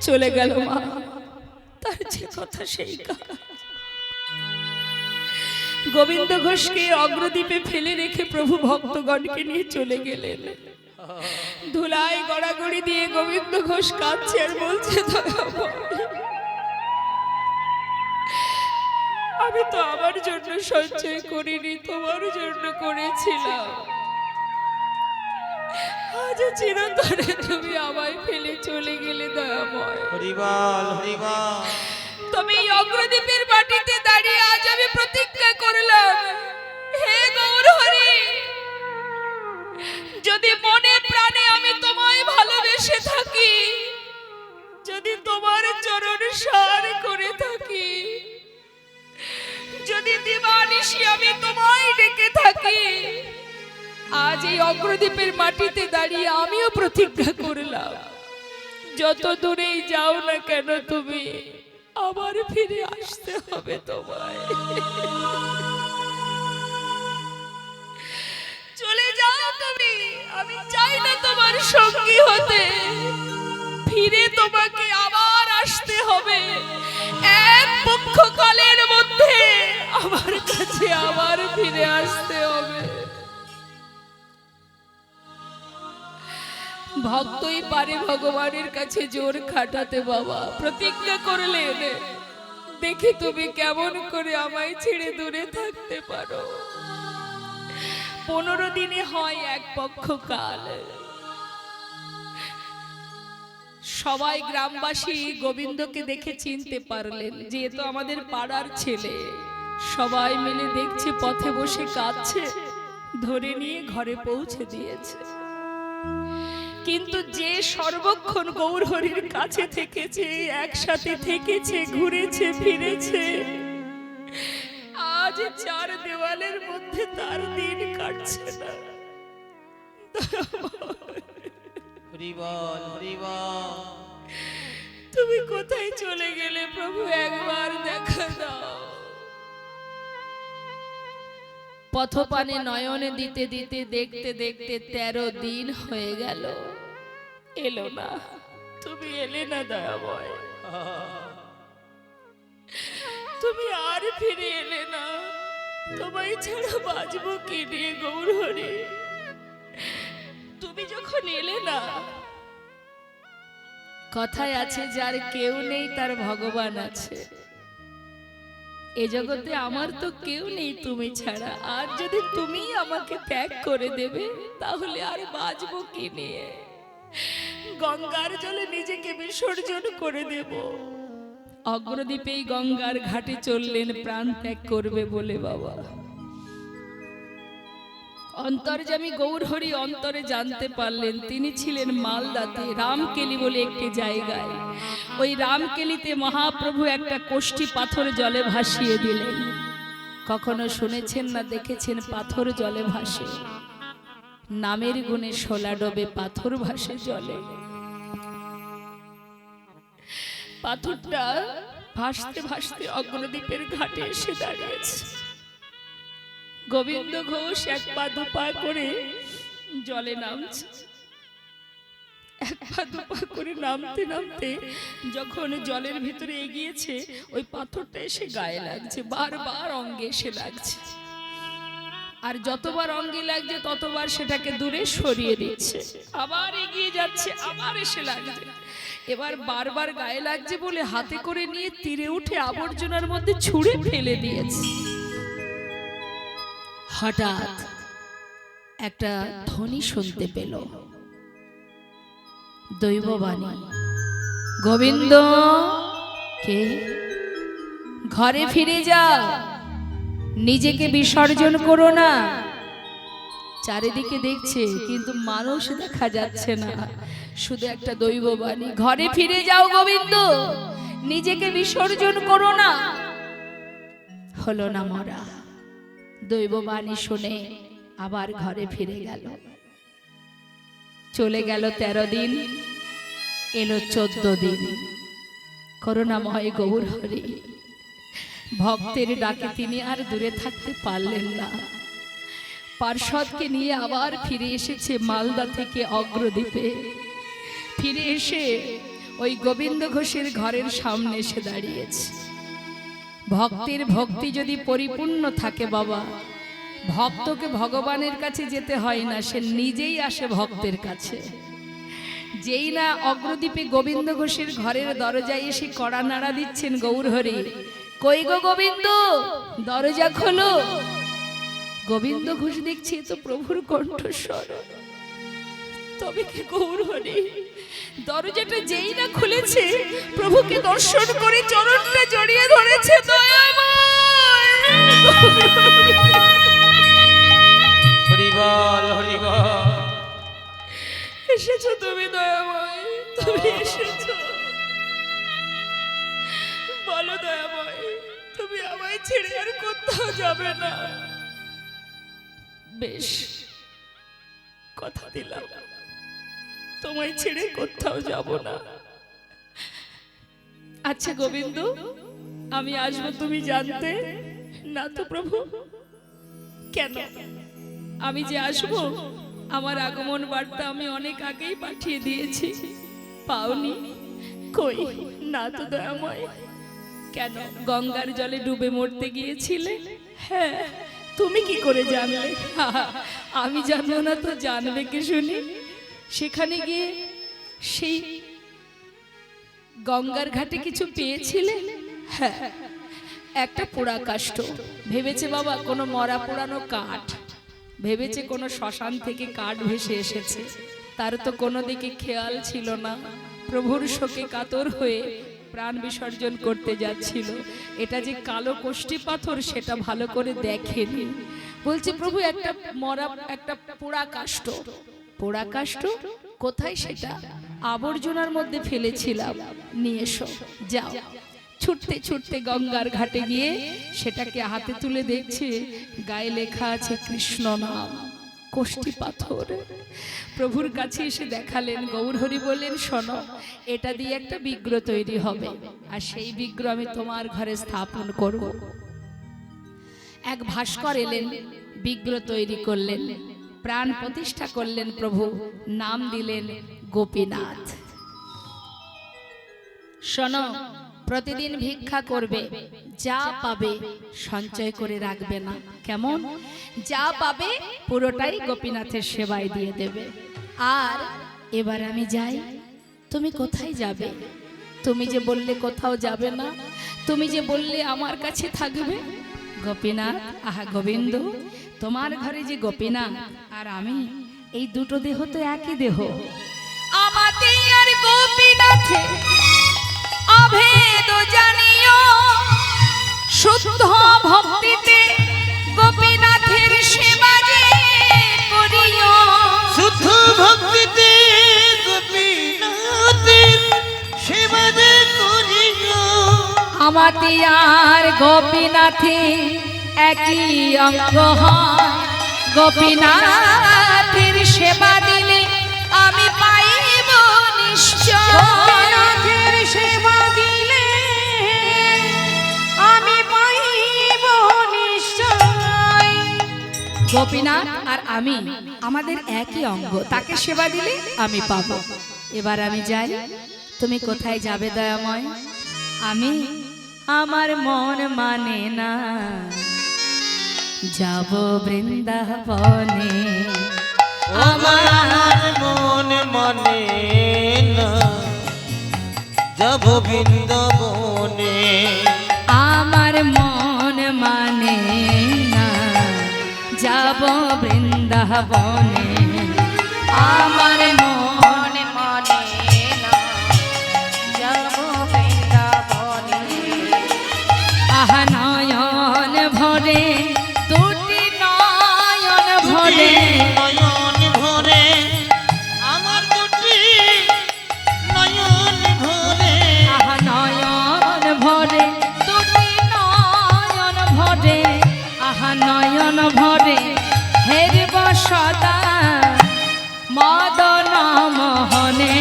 চলে গেল মা, তার যে কথা সেই কাজ। গোবিন্দ ঘোষকে অগ্রদ্বীপে ফেলে রেখে প্রভু ভক্তগণকে নিয়ে চলে গেলেন। ধুলায় গড়াগড়ি দিয়ে গোবিন্দ ঘোষ কাঁদছে আর বলছে, দয়াময়, আমি তো আমার জন্য সঞ্চয় করিনি, তোমার জন্য করেছিলাম। আজ চিরতরে তুমি আমায় ফেলে চলে গেলে দয়াময়। হরি বল, হরি বল। তবে এই অগ্রদ্বীপের মাটিতে দাঁড়িয়ে আজ আমি প্রতিজ্ঞা করলাম, হে গৌরহরি, যদি মনে প্রাণে আমি তোমায় ভালোবেসে থাকি, যদি তোমার চরণ সার করে থাকি, নিশি আমি তোমায় ডেকে থাকি। আজ এই অগ্রদ্বীপের মাটিতে দাঁড়িয়ে আমিও প্রতিজ্ঞা করলাম, যত দূরেই যাও না কেন তুমি আবার ফিরে আসতে হবে তোমায়। চলে যাও তুমি, আমি চাই না তোমার সঙ্গী হতে। ফিরে তোমাকে আবার আসতে হবে, এক পক্ষকালের মধ্যে আমার কাছে আবার ফিরে আসতে হবে। ভক্তই পারে ভগবানের কাছে জোর খাটাতে। বাবা প্রতিজ্ঞা করলেন, দেখি তুমি কেমন করে আমায় ছেড়ে দূরে থাকতে পারো। 15 দিনে হয় এক পক্ষকাল। সবাই গ্রামবাসী গোবিন্দকে দেখে চিনতে পারলেন যে এ তো আমাদের পাড়ার ছেলে। সবাই মিলে দেখছে পথে বসে কাঁদছে, ধরে নিয়ে ঘরে পৌঁছে দিয়েছে। কিন্তু যে সর্বক্ষণ গৌরহরির কাছে থেকেছে, একসাথে থেকেছে, ঘুরেছে ফিরেছে, আজ 4 দেওয়ালের মধ্যে তার দিন কাটছে না। হরি বল, হরি বল। তুমি কোথায় চলে গেলে প্রভু, একবার দেখা দাও। পথপানে নয়নে দিতে দিতে দেখতে দেখতে 13 দিন হয়ে গেল, এলো না। তুমি এলে না দয়াময়, তুমি আর ফিরে এলে না। তোমায় ছাড়া বাঁচবো কি নিয়ে গৌরহরি? তুমি যখন এলে না, কথায় আছে যার কেউ নেই তার ভগবান আছে। এ জগতে আমার তো কেউ নেই তুমি ছাড়া। আর যদি তুমি আমাকে ত্যাগ করে দেবে তাহলে আর বাঁচবো কি নিয়ে? গঙ্গার জলে নিজেকে বিসর্জন করে দেব। অগ্রদ্বীপেই গঙ্গার ঘাটে চললেন প্রাণ ত্যাগ করবে বলে। বাবা অন্তর্যামী গৌরহরি অন্তরে জানতে পারলেন তিনি ছিলেন মালদাতে রামকেলি বলে একটি জায়গায়। ওই রামকেলিতে মহাপ্রভু একটা কোষ্ঠী পাথর জলে ভাসিয়ে দিলেন। কখনো শুনেছেন না দেখেছেন পাথর জলে ভাসে? নামের গুণে 16 ডোবে পাথর ভাসে জলে। পাথরটা ভাসতে ভাসতে অগ্রদ্বীপের ঘাটে এসে দাঁড়িয়েছে। গোবিন্দ ঘোষ 1 পা 2 পা করে জলে নামছে। 1 পা 2 পা করে নামতে নামতে যখন জলের ভিতরে এগিয়েছে, ওই পাথরটা এসে গায়ে লাগছে, বারবার অঙ্গে এসে লাগছে। আর যতবার অঙ্গে লাগছে ততবার সেটাকে দূরে সরিয়ে দিচ্ছে, আবার এগিয়ে যাচ্ছে, আবার এসে লাগছে। এবার বারবার গায়ে লাগছে বলে হাতে করে নিয়ে তীরে উঠে আবর্জনার মধ্যে ছুঁড়ে ফেলে দিয়েছে। হঠাৎ একটা ধ্বনি শুনতে পেল, দৈববাণী, গোবিন্দ কে? ঘরে ফিরে যাও, নিজেকে বিসর্জন করো না। চারিদিকে দেখছে কিন্তু মানুষ দেখা যাচ্ছে না, শুধু একটা দৈববাণী, ঘরে ফিরে যাও গোবিন্দ, নিজেকে বিসর্জন করো না। হলো না মরা। দৈববাণী শুনে আবার ঘরে ফিরে গেল। চলে গেল 13 দিন, এলো 14 দিন। করুণাময় গৌরহরি ভক্তের ডাকে তিনি আর দূরে থাকতে পারলেন না। পার্ষদকে নিয়ে আবার ফিরে এসেছে মালদা থেকে অগ্রদ্বীপে। ফিরে এসে ওই গোবিন্দ ঘোষের ঘরের সামনে এসে দাঁড়িয়েছে। ভক্তের ভক্তি যদি পরিপূর্ণ থাকে বাবা, ভক্তকে ভগবানের কাছে যেতে হয় না, সে নিজেই আসে ভক্তের কাছে। যেই না অগ্রদ্বীপে গোবিন্দ ঘোষের ঘরের দরজায় এসে কড়া নাড়া দিচ্ছেন গৌরহরি, কই গো গোবিন্দ, দরজা খোলো। গোবিন্দ ঘোষ দেখছে তো প্রভুর কণ্ঠস্বর। তবে কি গৌরহরি দরজাটা যেই না খুলেছে, প্রভুকে দর্শন করে চরণটা জড়িয়ে ধরেছে। হরি বল, হরি বল। এসেছো তুমি দয়াময়, তুমি এসেছো। বলো দয়াময়, তুমি আমায় ছেড়ে আর কোথাও যাবে না। বেশ, কথা দিলাম তোমায় ছেড়ে কোথাও যাব না। আচ্ছা গোবিন্দ, আমি আসবো তুমি জানতে? না তো প্রভু। কেন? আমি যে আসবো আমার আগমন বার্তা আমি অনেক আগেই পাঠিয়ে দিয়েছি, পাওনি? কই না তো দয়াময়। কেন গঙ্গার জলে ডুবে মরতে গিয়েছিলে? হ্যাঁ, তুমি কি করে জানলে? আমি জানবো না তো জানবে কে শুনি? সেখানে গিয়ে সেই গঙ্গার ঘাটে কিছু পেয়েছিলে? হ্যাঁ, একটা পোড়া কাষ্ঠ। ভেবেছে বাবা কোনো মরা পোড়ানো কাঠ, ভেবেছে কোনো শ্মশান থেকে কাঠ ভেসে এসেছে। তার তো কোনো দিকে খেয়াল ছিল না। প্রভুর শোকে কাতর হয়ে প্রাণ বিসর্জন করতে যাচ্ছিল। এটা যে কালো কোষ্ঠী পাথর সেটা ভালো করে দেখেনি। বলছে প্রভু একটা মরা, একটা পোড়া কাষ্ঠ। পোড়া কাষ্ঠ কোথায়? সেটা আবর্জনার মধ্যে ফেলেছিলাম, নিয়ে এসো। যাও। ছুটতে ছুটতে গঙ্গার ঘাটে গিয়ে সেটাকে হাতে তুলে দেখছে গায়ে লেখা আছে কৃষ্ণ নাম, কোষ্ঠী পাথর। প্রভুর কাছে এসে দেখালেন। গৌরহরি বললেন, শোনো, এটা দিয়ে একটা বিগ্রহ তৈরি হবে, আর সেই বিগ্রহ আমি তোমার ঘরে স্থাপন করব। এক ভাস্কর এলেন, বিগ্রহ তৈরি করলেন, প্রাণ প্রতিষ্ঠা করলেন। প্রভু নাম দিলেন গোপীনাথ। শোনো, প্রতিদিন ভিক্ষা করবে, যা পাবে সঞ্চয় করে রাখবে না। কেমন? যা পাবে পুরোটাই গোপীনাথের সেবায় দিয়ে দেবে। আর এবার আমি যাই, তুমি কোথায় যাবে? তুমি যে বললে কোথাও যাবে না, তুমি যে বললে আমার কাছে থাকবে। গোপীনাথ, আহা গোবিন্দ, তোমার ঘরে যে গোপীনাথ আর আমি, এই দুটো দেহ তো একই দেহ। আমাতে আর গোপীনাথে অভেদ জানিও, শুদ্ধ ভক্তিতে গোপীনাথের সেবা যে করিও। শুদ্ধ ভক্তিতে গোপীনাথের সেবা যে করিও। আমাতে আর গোপীনাথে একই অঙ্গ হয়, গোপীনাথের সেবা দিলে আমি পাইব নিশ্চয়। গোপীনাথের সেবা দিলে আমি পাইব নিশ্চয়। গোপীনাথ আর আমি আমাদের একই অঙ্গ, তাকে সেবা দিলে আমি পাবো। এবার আমি যাই, তুমি কোথায় যাবে দয়াময়? আমি, আমার মন মানে না, যাব বৃন্দাবনে। আমার মন মানে না, যাব বৃন্দাবনে। আমার মন মানে না, যাব বৃন্দাবনে। আমার মন মানে না, যাব বৃন্দাবনে। আহা নয়ন ভরে, দুটি নয়ন ভরে, নয়ন ভরে, আমার দুটি নয়ন ভরে। আহা নয়ন ভরে, দুটি নয়ন ভরে, আহা নয়ন ভরে, হেরব সদা মদন মোহনে।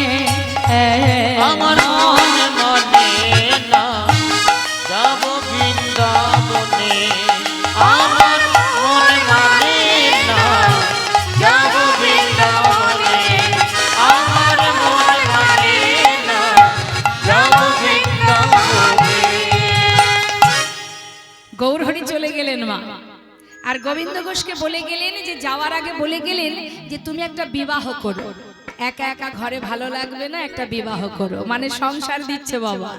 আমার মন মানে না, যাব বৃন্দাবনে। আমার মন মানে না, যাব বৃন্দাবনে। আমার মন মানে না, যাব বৃন্দাবনে। গৌরহরি চলে গেলেন মা, আর গোবিন্দ ঘোষকে বলে গেলেন যে যাওয়ার আগে বলে গেলেন যে তুমি একটা বিবাহ করো। একা একা ঘরে ভালো লাগবে না, একটা বিবাহ করো। মানে সংসার দিচ্ছে বাবা,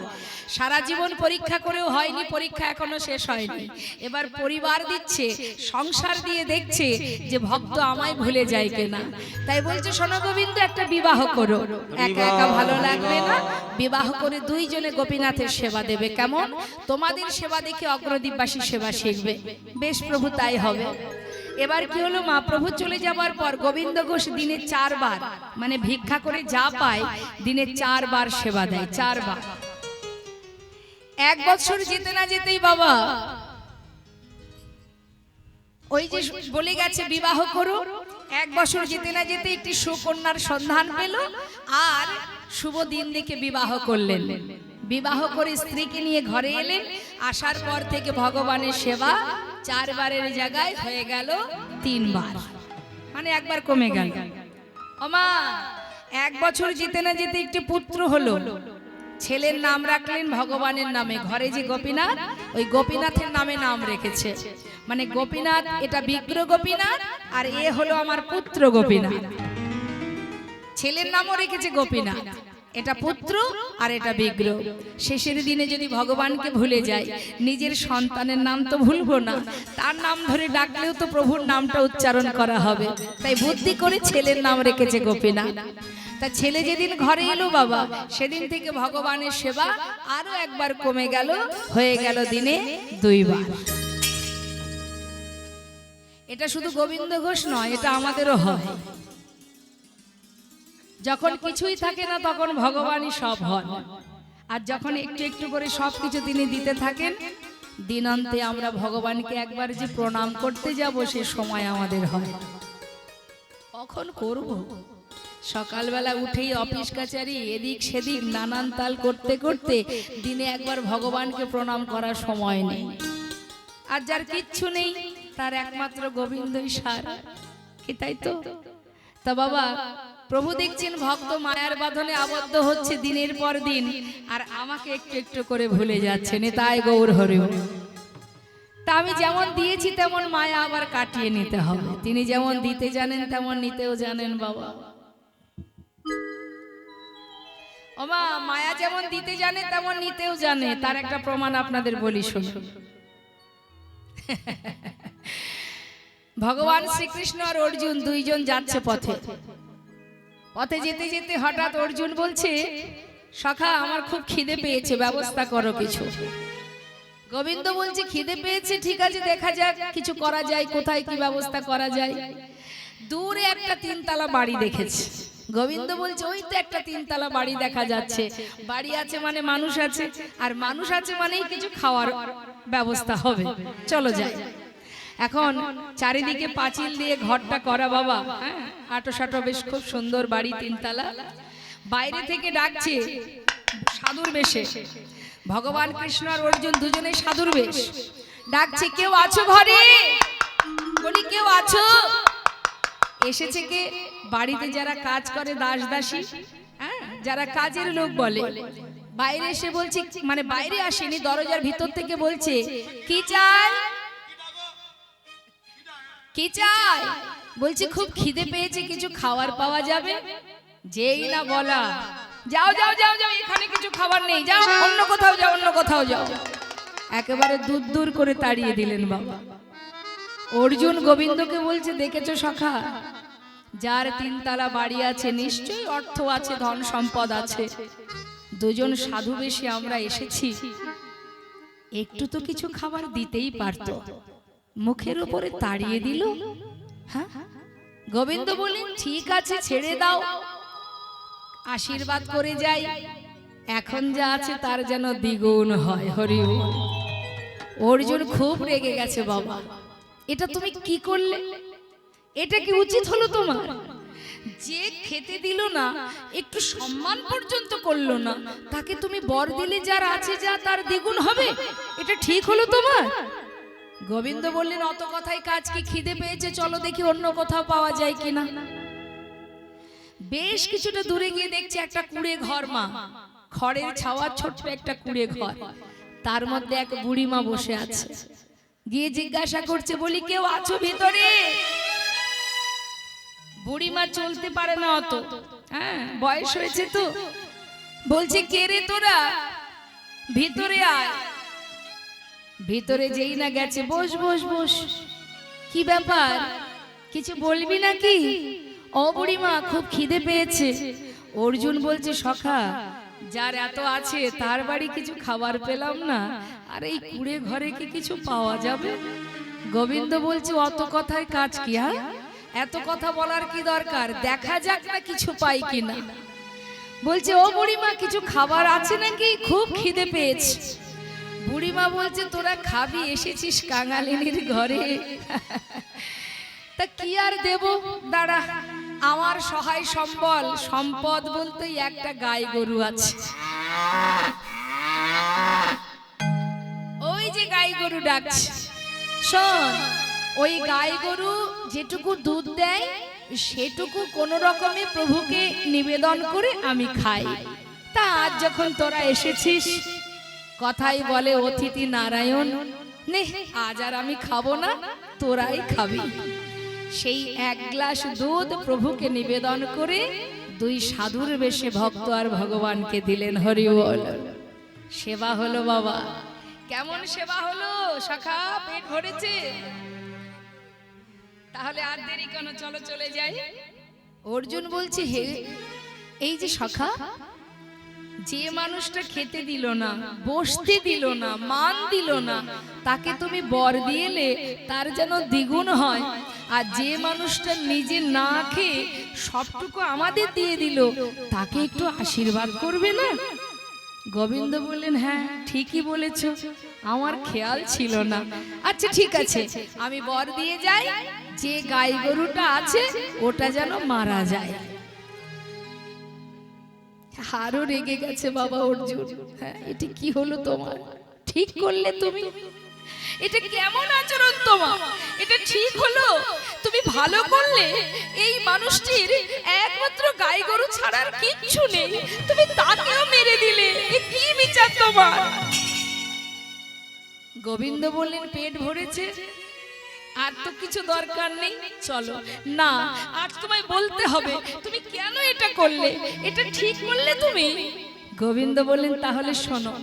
সারা জীবন পরীক্ষা করেও হয়নি, পরীক্ষা এখনো শেষ হয়নি, এবার পরিবার দিচ্ছে, সংসার দিয়ে দেখছে যে ভক্ত আমায় ভুলে যায় কিনা। তাই বলছে শোনো গোবিন্দ, একটা বিবাহ করো, একা একা ভালো লাগবে না, বিবাহ করে দুইজনে গোপীনাথের সেবা দেবে। কেমন? তোমাদের সেবা দেখে অগ্রদ্বীপবাসী সেবা শিখবে। বেশ প্রভু, তাই হবে। এবার কি হলো, মা প্রভু চলে যাবার পর গোবিন্দ ঘোষ দিনে 4 বার, মানে ভিক্ষা করে যা পায় দিনে 4 বার সেবা দেয়। 4 বার। 1 বছর যেতে না যেতেই বাবা ওই যে বলে গেছে বিবাহ করো, 1 বছর যেতে না যেতে একটি সুকন্যার সন্ধান পেল আর শুভ দিন দেখে বিবাহ করলেন। বিবাহ করে স্ত্রীকে নিয়ে ঘরে এলেন। আসার পর থেকে ভগবানের সেবা 4 বারের জায়গায় হয়ে গেল 3 বার, মানে 1 বার কমে গেল। ওমা 1 বছর যেতে না যেতে একটি পুত্র হলো। ছেলের নাম রাখলেন ভগবানের নামে। ঘরে যে গোপীনাথ, ওই গোপীনাথের নামে নাম রেখেছে। মানে গোপীনাথ এটা বিগ্রহ গোপীনাথ, আর এ হলো আমার পুত্র গোপীনাথ। ছেলের নামও রেখেছে গোপীনাথ, এটা পুত্র আর এটা বিগ্রহ। শেষের দিনে যদি ভগবানকে ভুলে যায়, নিজের সন্তানের নাম তো ভুলবো না, তার নাম ধরে ডাকলেও তো প্রভুর নামটা উচ্চারণ করা হবে। তাই বুদ্ধি করে ছেলের নাম রেখেছে গোপীনাথ। তা ছেলে যেদিন ঘরে এলো বাবা, সেদিন থেকে ভগবানের সেবা আরো 1 বার কমে গেল, হয়ে গেল দিনে 2 বার। এটা শুধু গোবিন্দ ঘোষ নয়, এটা আমাদেরও হয়। যখন কিছুই থাকে না তখন ভগবানই সব হন, আর যখন একটু একটু করে সবকিছু তিনি দিতে থাকেন, দিনান্তে আমরা ভগবানকে একবার যে প্রণাম করতে যাব সে সময় আমাদের হয়। কখন করব? সকালবেলা উঠেই অফিস কাচারি এদিক সেদিক নানান তাল করতে করতে দিনে একবার ভগবানকে প্রণাম করার সময় নেই। আর যার কিচ্ছু নেই তার একমাত্র গোবিন্দই সার, কি তাই তো? তা বাবা প্রভু দেখছেন ভক্ত মায়ার বাঁধনে আবদ্ধ হচ্ছে দিনের পর দিন, আর আমাকে একটু একটু করে ভুলে যাচ্ছেন। তাই গৌর হরি। তা আমি যেমন দিয়েছি তেমন মায়া আবার কাটিয়ে নিতে হবে। তিনি যেমন দিতে জানেন তেমন নিতেও জানেন বাবা। ওমা মায়া যেমন দিতে জানে তেমন নিতেও জানে। তার একটা প্রমাণ আপনাদের বলি শুনুন। ভগবান শ্রীকৃষ্ণ আর অর্জুন দুইজন যাচ্ছে পথে। পথে যেতে যেতে হঠাৎ অর্জুন বলছে, সখা আমার খুব খিদে পেয়েছে, ব্যবস্থা করো কিছু। গোবিন্দ বলছে খিদে পেয়েছে, ঠিক আছে দেখা যাক কিছু করা যায়, কোথায় কি ব্যবস্থা করা যায়। দূরে একটা 3 তলা বাড়ি দেখেছে। গোবিন্দ বলছে ওই তো একটা 3 তলা বাড়ি দেখা যাচ্ছে, বাড়ি আছে মানে মানুষ আছে, আর মানুষ আছে মানেই কিছু খাওয়ার ব্যবস্থা হবে, চলো যাই। এখন চারিদিকে পাঁচিল দিয়ে ঘরটা করা বাবা, হ্যাঁ আটো সাটো বেশ খুব সুন্দর বাড়ি 3 তলা। বাইরে থেকে ডাকছে সাধুর বেশে। ভগবান কৃষ্ণ আর অর্জুন দুজনেই সাধুর বেশ। ডাকছে কেউ আছো ঘরে? বলি কেউ আছো? এসেছে কে? বাড়িতে যারা কাজ করে দাস দাসী, হ্যাঁ যারা কাজের লোক বলে। বাইরে এসে বলছে, মানে বাইরে আসেনি, দরজার ভিতর থেকে বলছে কি চাই? কি চাই? বলছে খুব খিদে পেয়েছে, কিছু খাবার পাওয়া যাবে? যেই না বলা, যাও যাও যাও যাও, এখানে কিছু খাবার নেই, যাও অন্য কোথাও যাও, অন্য কোথাও যাও। একেবারে দূর দূর করে তাড়িয়ে দিলেন বাবা। অর্জুন গোবিন্দকে বলছে দেখেছো সখা, যার 3 তলা বাড়ি আছে নিশ্চয়ই অর্থ আছে, ধন সম্পদ আছে। দুজন সাধু বেশে আমরা এসেছি, একটু তো কিছু খাবার দিতেই পারতো, মুখের উপরে তাড়িয়ে দিল। হ্যাঁ গোবিন্দ বলেন ঠিক আছে ছেড়ে দাও, আশীর্বাদ করে যাই, এখন যা আছে তার যেন দ্বিগুণ হয়। হরি বল। অর্জুন খুব রেগে গেছে বাবা, এটা তুমি কি করলে? এটা কি উচিত হলো তোমার? যে খেতে দিল না, একটু সম্মান পর্যন্ত করলো না, তাকে তুমি বর দিলে যার আছে যা তার দ্বিগুণ হবে, এটা ঠিক হলো তোমার? গোবিন্দ বললেন অত কথাই কাজ কি, খিদে পেয়েছে চলো দেখি অন্য কোথাও পাওয়া যায় কিনা। বেশ কিছুটা দূরে গিয়ে দেখছে একটা কুড়ে ঘর, মা খড়ের ছাওয়া, ছোট্ট একটা কুড়ে ঘর, তার মধ্যে এক বুড়িমা বসে আছে। গিয়ে জিজ্ঞাসা করছে, বলি কেউ আছো ভিতরে? বুড়িমা চলতে পারে না অত, হ্যাঁ বয়স হয়েছে তো। বলছে কে রে তোরা, ভিতরে আয়। ভিতরে যেই না গেছে, বস বস বস, কি ব্যাপার কিছু বলবি নাকি? ও বুড়িমা খুব খিদে পেয়েছে। অর্জুন বলছে সখা, যার এত আছে তার বাড়ি কিছু খাবার পেলাম না, আর এই কুড়ে ঘরে কি কিছু পাওয়া যাবে? গোবিন্দ বলছে অত কথায় কাজ কি, হ্যাঁ এত কথা বলার কি দরকার, দেখা যাক না কিছু পাই কিনা। বলছে ও বুড়িমা কিছু খাবার আছে নাকি, খুব খিদে পেয়েছে। বুড়িমা বলছে তোরা খাবি, এসেছিস কাঙালিনীর ঘরে, তা কি আর দেব, দাঁড়া, আমার সহায় সম্বল সম্পদ বলতে একটা গাই গরু আছে। ওই যে গাই গরু ডাকছে, শোন, ওই গাই গরু যেটুকু দুধ দেয় সেটুকু কোন রকমে প্রভুকে নিবেদন করে আমি খাই। তা আজ যখন তোরা এসেছিস, কথাই বলে অতিথি নারায়ণ, নে আজ আর আমি খাবো না, তোরাই খাবি। সেই এক গ্লাস দুধ প্রভুকে নিবেদন করে দুই সাধুর বেশে ভক্ত আর ভগবানকে দিলেন। হরি বল। সেবা হলো বাবা, কেমন সেবা হলো সখা, পেট ভরেছে? তাহলে আর দেরি কেন, চলো চলে যাই। অর্জুন বলছে, হে এই যে সখা, যে মানুষটা খেতে দিল না, বসতে দিল না, মান দিল না, তাকে তুমি বর দিয়েলে তার যেন দ্বিগুণ হয়। আর যে মানুষটা নিজে না খেয়ে সবটুকু আমাদের দিয়ে দিল, তাকে একটু আশীর্বাদ করবে না? গোবিন্দ বললেন, হ্যাঁ ঠিকই বলেছ, আমার খেয়াল ছিল না। আচ্ছা ঠিক আছে, আমি বর দিয়ে যাই, যে গাই গরুটা আছে ওটা যেন মারা যায়। আরো রেগে গেছে বাবা অর্জুন, হ্যাঁ এটা কি হলো তোমার, ঠিক করলে তুমি, এটা কেমন আচরণ তোমার, এটা ঠিক হলো? তুমি ভালো করলে, এই মানুষটির একমাত্র গাই গরু ছাড়ার কিচ্ছু নেই, তুমি তাকেও মেরে দিলে, এ কি বিচার তোমার? গোবিন্দ বললেন, পেট ভরেছে, আর তো কিছু দরকার নেই, চলো। না, আর তোমায় বলতে হবে, তুমি কেন এটা করলে, এটা ঠিক করলে তুমি? গোবিন্দ বললেন, তাহলে শোনো,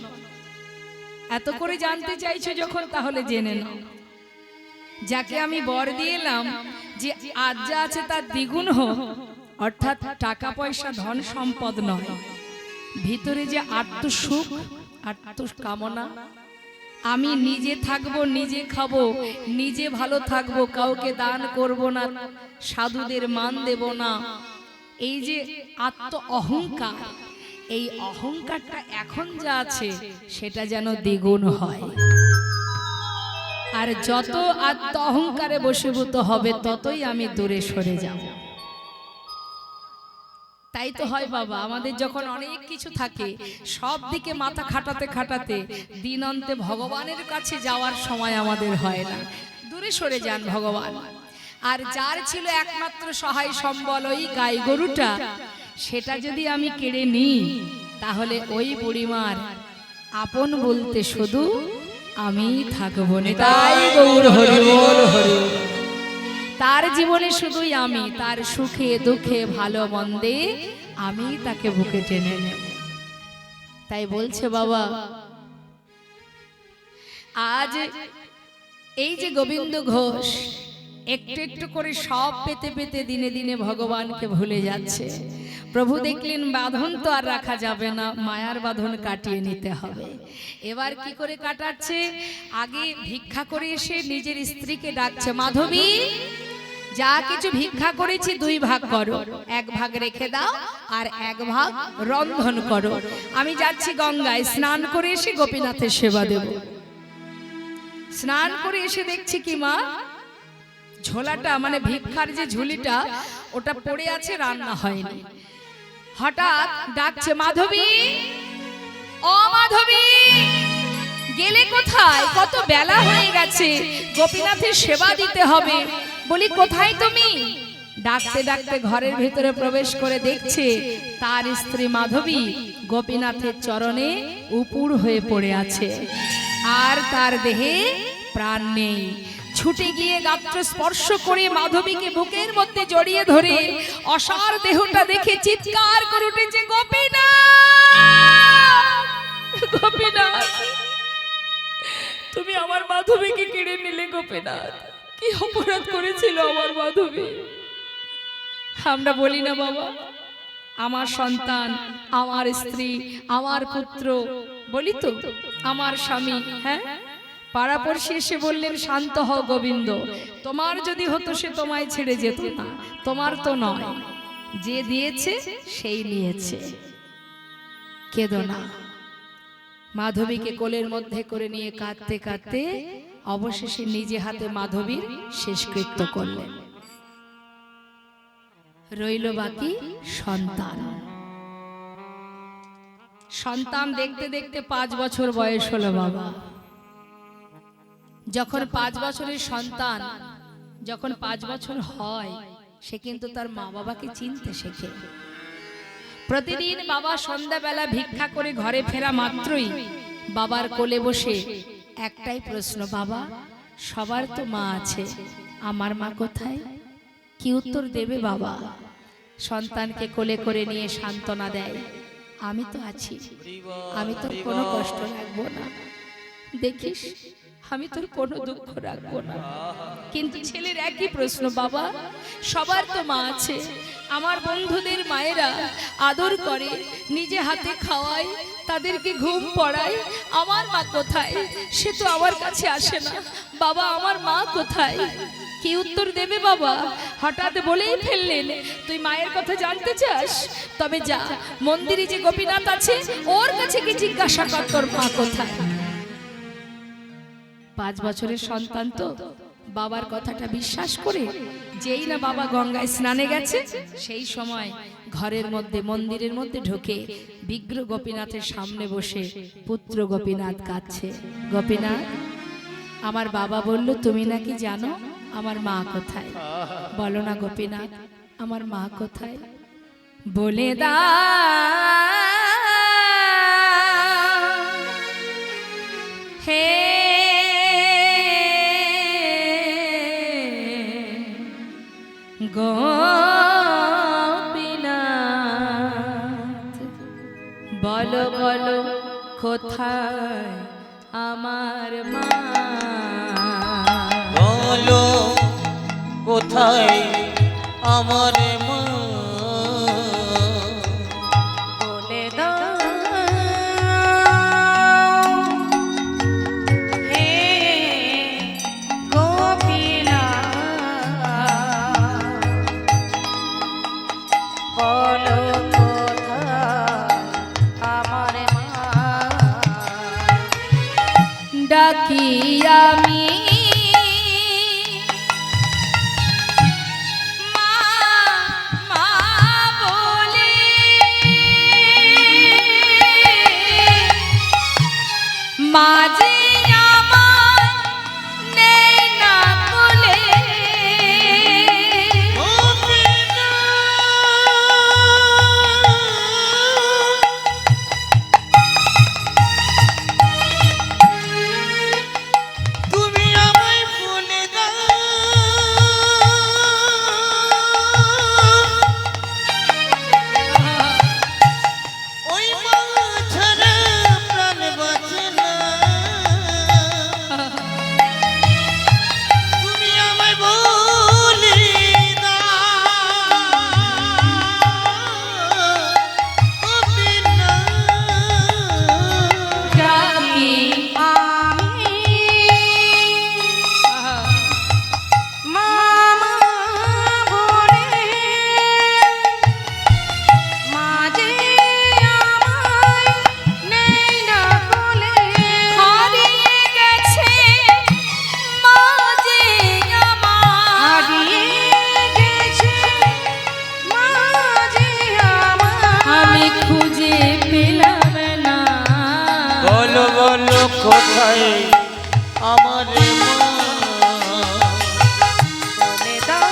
এত করে জানতে চাইছো যখন, তাহলে জেনে নাও। যাকে আমি বর দিয়েলাম যে আজ যা আছে তার দ্বিগুণ হোক, অর্থাৎ টাকা পয়সা ধন সম্পদ নয়, ভিতরে যে আত্মসুখ, আত্মকামনা, আমি নিজে থাকবো, নিজে খাবো, নিজে ভালো থাকবো, কাউকে দান করব না, সাধুদের মান দেব না, এই যে আত্ম অহংকার, এই অহংকারটা এখন যা আছে সেটা যেন দ্বিগুণ হয়। আর যত আত্ম অহংকারে বশীভূত হবে, ততই আমি দূরে সরে যাব। তাই তো হয় বাবা, আমাদের যখন অনেক কিছু থাকে, সব দিকে মাথা খাটাতে খাটাতে দিন অন্তে ভগবানের কাছে যাওয়ার সময় আমাদের হয় না, দূরে সরে যান ভগবান। আর যার ছিল একমাত্র সহায় সম্বল ওই গাই গরুটা, সেটা যদি আমি কেড়ে নিই, তাহলে ওই বুড়িমার আপন বলতে শুধু আমি থাকবো না। তাই গৌর হরি বল, হরি বল। তার জীবনে শুধুই আমি, তার সুখে দুঃখে ভালো মন্দে আমি তাকে বুকে টেনে নেব। তাই বলছে বাবা, আজ এই যে গোবিন্দ ঘোষ একটু একটু করে সব পেতে পেতে দিনে দিনে ভগবানকে ভুলে যাচ্ছে। প্রভু দেখলেন বাঁধন তো আর রাখা যাবে না, মায়ার বাঁধন কাটিয়ে নিতে হবে। এবার কি করে কাটাচ্ছে? আগে ভিক্ষা করে এসে নিজের স্ত্রীকে ডাকছে, মাধবী যা কিছু ভিক্ষা করেছি 2 ভাগ করো, 1 ভাগ রেখে দাও আর 1 ভাগ রন্ধন করো। আমি যাচ্ছি গঙ্গায়, স্নান করে এসে গোপীনাথের সেবা দেব। স্নান করে এসে দেখছি কি মা, ঝোলাটা মানে ভিক্ষার যে ঝুলিটা ওটা পড়ে আছে, রান্না হয়নি। হঠাৎ ডাকছে, মাধবী ও মাধবী, গেলে কোথায়? কত বেলা হয়ে গেছে, গোপীনাথের সেবা দিতে হবে। বলি কোথায় তুমি? ডাকতে ডাকতে ঘরের ভিতরে প্রবেশ করে দেখছে তার স্ত্রী মাধবী গোপীনাথের চরণে উপুড় হয়ে পড়ে আছে, আর তার দেহে প্রাণ নেই। ছুটে গিয়ে গাত্র স্পর্শ করে মাধবীকে বুকের মধ্যে জড়িয়ে ধরে অসার দেহটা দেখে চিৎকার করে উঠেছে, গোপীনাথ, গোপীনাথ, তুমি আমার মাধবীকে কেড়ে নিলে। গোপীনাথ, কি অপরাধ করেছিল আমার মাধবী? আমরা বলি না বাবা, আমার সন্তান, আমার স্ত্রী, আমার পুত্র, বলি তো আমার স্বামী, হ্যাঁ, পাড়াপড়শি এসে বললেন, শান্ত হও গোবিন্দ, তোমার যদি হতো সে তোমায় ছেড়ে যেত না, তোমার তো নয়, যে দিয়েছে সেই নিয়েছে, কেঁদো না। মাধবীকে কোলের মধ্যে করে নিয়ে কাঁদতে কাঁদতে অবশেষে নিজে হাতে মাধবীর শেষকৃত্য করলেন। রইল বাকি সন্তান। সন্তান দেখতে দেখতে 5 বছর বয়স হলো বাবা। যখন 5 বছরের সন্তান যখন 5 বছর হয়, সে কিন্তু তার মা বাবাকে চিনতে শেখে। প্রতিদিন বাবা সন্ধ্যাবেলা ভিক্ষা করে ঘরে ফেরা মাত্রই বাবার কোলে বসে একটাই প্রশ্ন, বাবা সবার তো মা আছে, আমার মা কোথায়? কি উত্তর দেবে বাবা? সন্তানকে কোলে করে নিয়ে সান্ত্বনা দেয়, আমি তো আছি, আমি তোর কোনো কষ্ট রাখবো না, দেখিস আমি তোর কোনো দুঃখ রাখবো না। কিন্তু ছেলের একই প্রশ্ন, বাবা সবার তো মা আছে, আমার বন্ধুদের মায়েরা আদর করে, নিজে হাতে খাওয়ায়, তাদেরকে ঘুম পড়ায়, আমার মা কোথায়? সে তো আমার কাছে আসে না, বাবা আমার মা কোথায়? কি উত্তর দেবে বাবা? হঠাৎ বলেই ফেললেন, তুই মায়ের কথা জানতে চাস? তবে যা, মন্দিরে যে গোপীনাথ আছে ওর কাছে কি জিজ্ঞাসা কর তোর মা কোথায়। 5 বছরের সন্তান তো বাবার কথাটা বিশ্বাস করে যেই না বাবা গঙ্গায় স্নানে গেছে, সেই সময় ঘরের মধ্যে মন্দিরের মধ্যে ঢুকে বিগ্রহ গোপীনাথের সামনে বসে পুত্র গোপীনাথ কাঁদছে, গোপীনাথ আমার বাবা বলল তুমি নাকি জানো আমার মা কোথায়, বলো না গোপীনাথ আমার মা কোথায়, বলে দা হে গোপীনাথ, বলো বলো কোথায় আমার মা, বলো কোথায় আমার মা, বলে দাও হে গোপীনাথ, বলো কোথায় আমার মা, ডাকি আমি মা মা বলে, মাঝে আমার নেই না কোলে, তুমি আমায় বলে দাও, ওই মা ছাড়া প্রাণ বাঁচে না, তুমি আমায় বলে দাও, গোপীনাথ। ডাকি আমি মামা বলে, মাঝে আমায় নেই না কোলে, হারিয়ে গেছে মাঝে আমার, হারিয়ে গেছে মাঝে আমার, আমি খুঁজে পেলাম না, বলো বলো কোথায় আমার মা, বলে দাও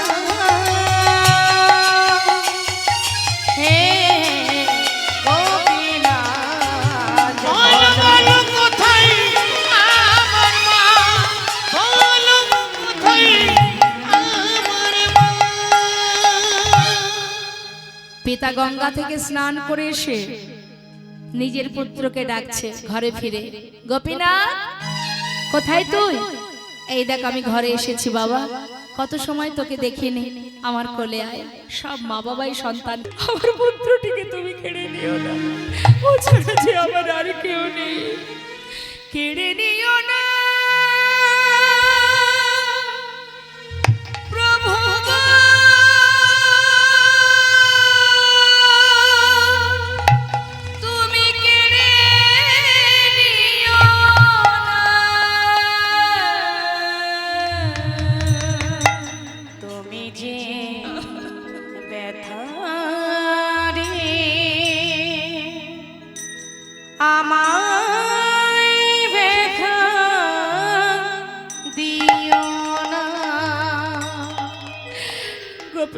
হে গোপীনাথ, বলো বলো কোথায় আমার মা, বলো কোথায় আমার মা। পিতা গঙ্গা থেকে স্নান করে এসে নিজের পুত্রকে ডাকছে ঘরে ফিরে, গোপীনাথ কোথায় তুই? এই দেখ আমি ঘরে এসেছি বাবা, কত সময় তোকে দেখিনি, আমার কোলে আয়। সব মা বাবাই সন্তান, আমার পুত্রটিকে তুমি কেড়ে নিও না, ও ছাড়া যে আমার আর কেউ নেই, কেড়ে নিও না প্রভু গো। তুমি কেড়ে নিও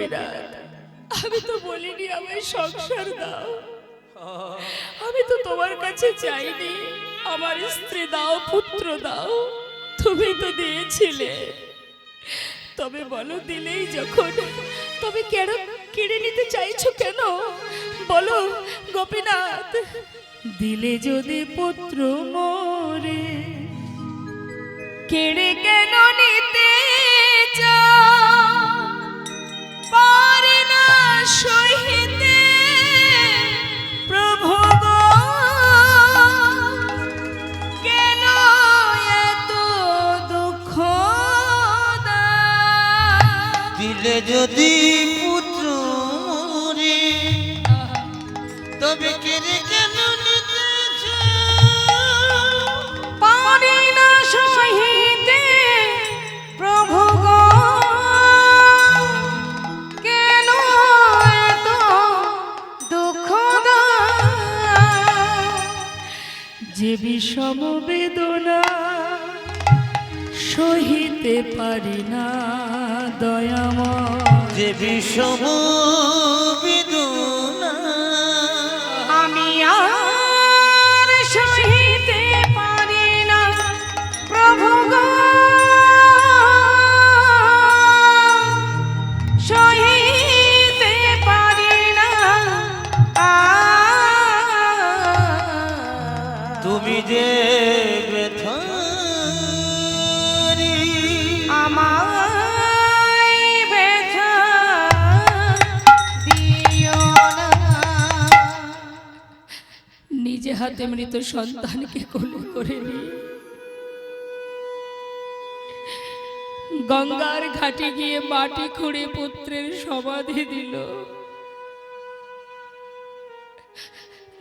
গোপীনাথ, আমি তো বলিনি আমায় সংসার দাও, আমি তো তোমার কাছে চাইনি আমার স্ত্রী দাও, পুত্র দাও, তুমি তো দিয়েছিলে। তবে বলো, দিলেই যখন, তবে কেন কেড়ে নিতে চাইছো কেন? বলো গোপীনাথ, দিলে যদি পুত্র মোরে, কেড়ে কেন নিতে চাও? পারে না সহিতে প্রভু গো, কেন এত দুঃখ দাও? দিলে যদি পুত্র মোরে, তবে কেড়ে কেন নিতে চাও? পারি না সহিতে প্রভু গো, কেন এত দুঃখ দাও? যে বিষম বেদনা সহিতে পারি না দয়াময়, যে বিষম বেদনা আমি আর সহিতে পারি না প্রভু গো, সহিতে পারি না তুমি যে ব্যথারি আমায় ব্যথা দিও না। নিজে হাতে মৃত সন্তানকে কোলে করে নিয়ে গঙ্গার ঘাটে গিয়ে মাটি খুঁড়ে পুত্রের সমাধি দিল।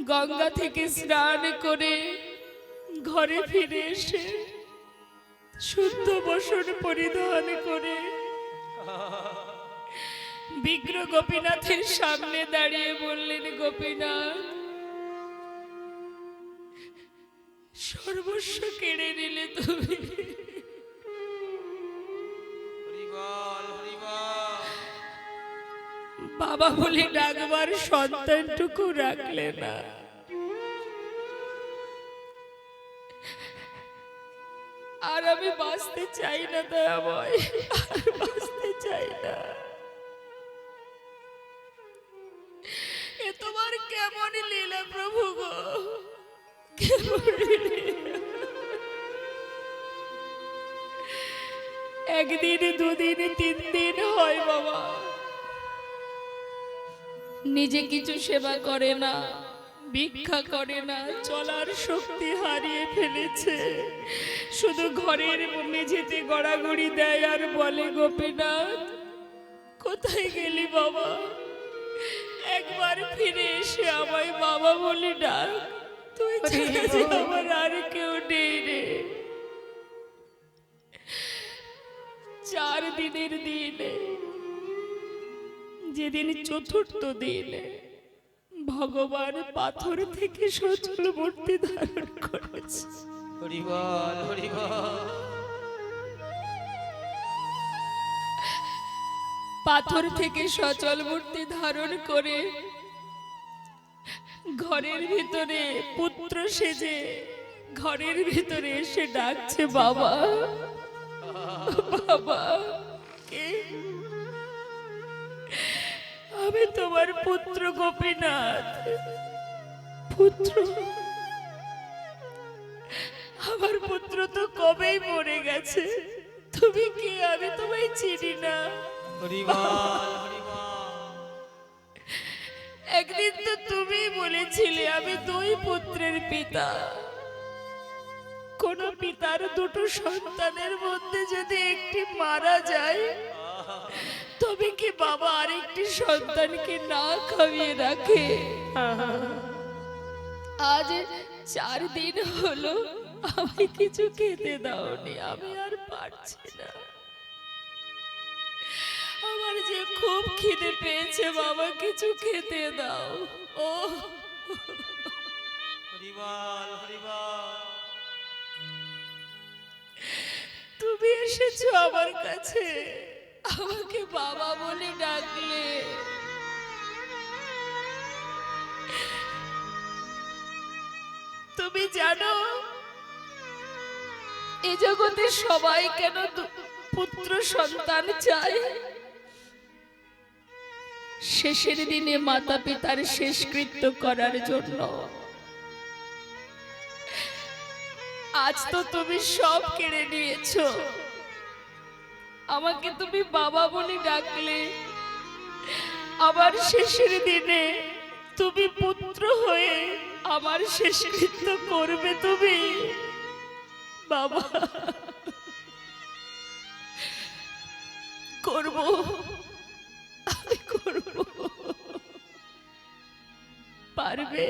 গঙ্গা থেকে স্নান করে ঘরে ফিরে এসে শুদ্ধ বসন পরিধান করে বিগ্র গোপীনাথের সামনে দাঁড়িয়ে বললেন, গোপীনাথ, সর্বস্ব কেড়ে নিলে তুমি, হরিবল হরিবল। বাবা বলে ডাকবার সন্তানটুকু রাখলে না। আর আমি বাঁচতে চাই না দয়াময়, আর বাঁচতে চাই না। এ তোমার কেমন লীলা প্রভু গো, কেমন লীলা। একদিন, দুদিন, 3 দিন হয় বাবা, নিজে কিছু সেবা করে না, ভিক্ষা করে না, চলার শক্তি হারিয়ে ফেলেছে। শুধু ঘরের মেঝেতে গড়াগড়ি দেয় আর বলে, গোপীনাথ কোথায় গেলি বাবা? একবার ফিরে এসে আমায় বাবা বলে ডাক, তুই ছাড়া যে আমার আর কেউ নেই রে। 4 দিনের দিনে, যেদিন চতুর্থ দিনে ভগবান পাথর থেকে সচল মূর্তি ধারণ করেছে। হরিবল হরিবল। পাথর থেকে সচল মূর্তি ধারণ করে ঘরের ভিতরে পুত্র সেজে ঘরের ভিতরে এসে ডাকছে, বাবা বাবা। কে? আমি তোমার পুত্র গোপীনাথ। পুত্র? আমার পুত্র তো কবেই মরে গেছে। তুমি কে? আমি তোমায় চিনি না। হরিবল হরিবল। একদিন তো তুমি বলেছিলে আমি 2 পুত্রের পিতা। কোন পিতার 2টো সন্তানের মধ্যে যদি একটি মারা যায়, তবে কি বাবা আরেকটি সন্তানকে না খাইয়ে রাখে? আজ 4 দিন হলো আমি কিছু খেতে দাওনি। আমি আর পারছি না। আমার যে খুব খিদে পেয়েছে বাবা, কিছু খেতে দাও। ও হরিবল হরিবল। তুমি এসেছো আমার কাছে, আমাকে বাবা বলে ডাকলে। তুমি জানো এ জগতে সবাই কেন পুত্র সন্তান চায়? শেষের দিনে মাতা পিতার শেষকৃত্য করার জন্য। আজ তো তুমি সব কেড়ে নিয়েছো, আমাকে তুমি বাবা বলে ডাকলে, আবার শেষের দিনে তুমি পুত্র হয়ে আমার শেষকৃত্য করবে তুমি। বাবা, করব, আমি করব। পারবে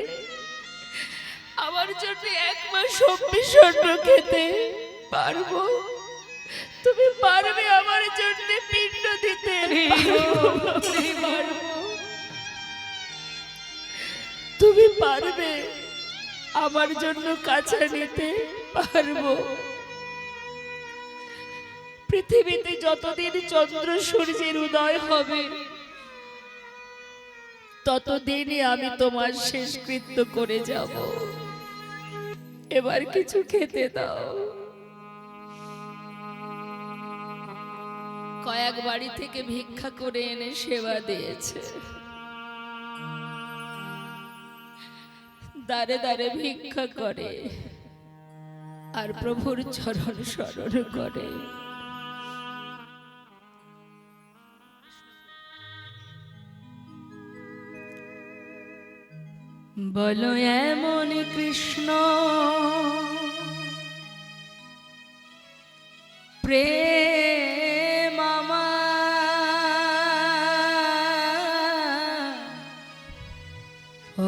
আমার জন্য 1 মাস সবজি স্বর্ণ খেতে? পারবো। তুমি পারবে আমার জন্য পিণ্ড দিতে? পারবো। তুমি পারবে আমার জন্য কাছা নিতে? পারবো। পৃথিবীতে যতদিন চন্দ্র সূর্যের উদয় হবে ততদিনই আমি তোমার শেষকৃত্য করে যাব। এবার কিছু খেতে দাও। কয়েক বাড়ি থেকে ভিক্ষা করে এনে সেবা দিয়েছে। দাঁড়ে দাঁড়ে ভিক্ষা করে আর প্রভুর চরণ স্মরণ করে। বলো এমন কৃষ্ণ প্রেম আমার,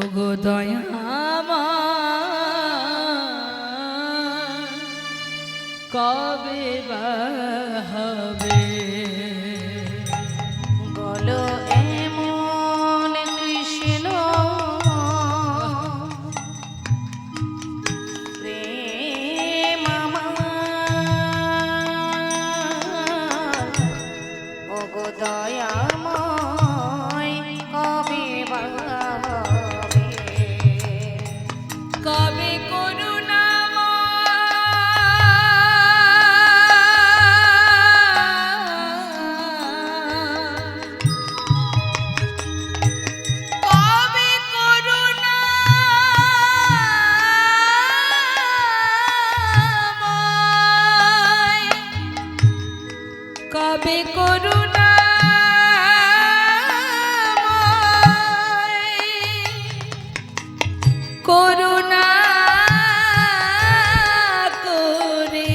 ওগো দয়া আমার, কবে বা হবে? বলো এমন কৃষ্ণ প্রেম আমার, ওগো দয়াময়, কবে বা হবে? কবে করুণা কবে করুণা কবে করুণা করুণা করে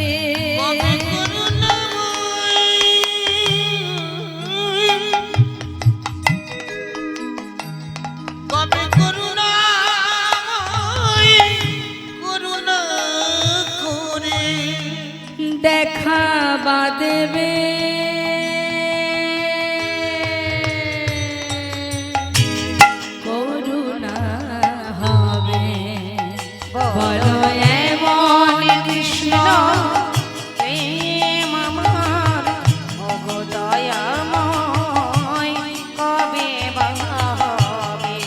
কবে করুণাময় করুণা করে দেখা বাদেবে করুণা হবে। বলো এমন কৃষ্ণ প্রেম আমার, ওগো দয়াময়, কবে বা হবে?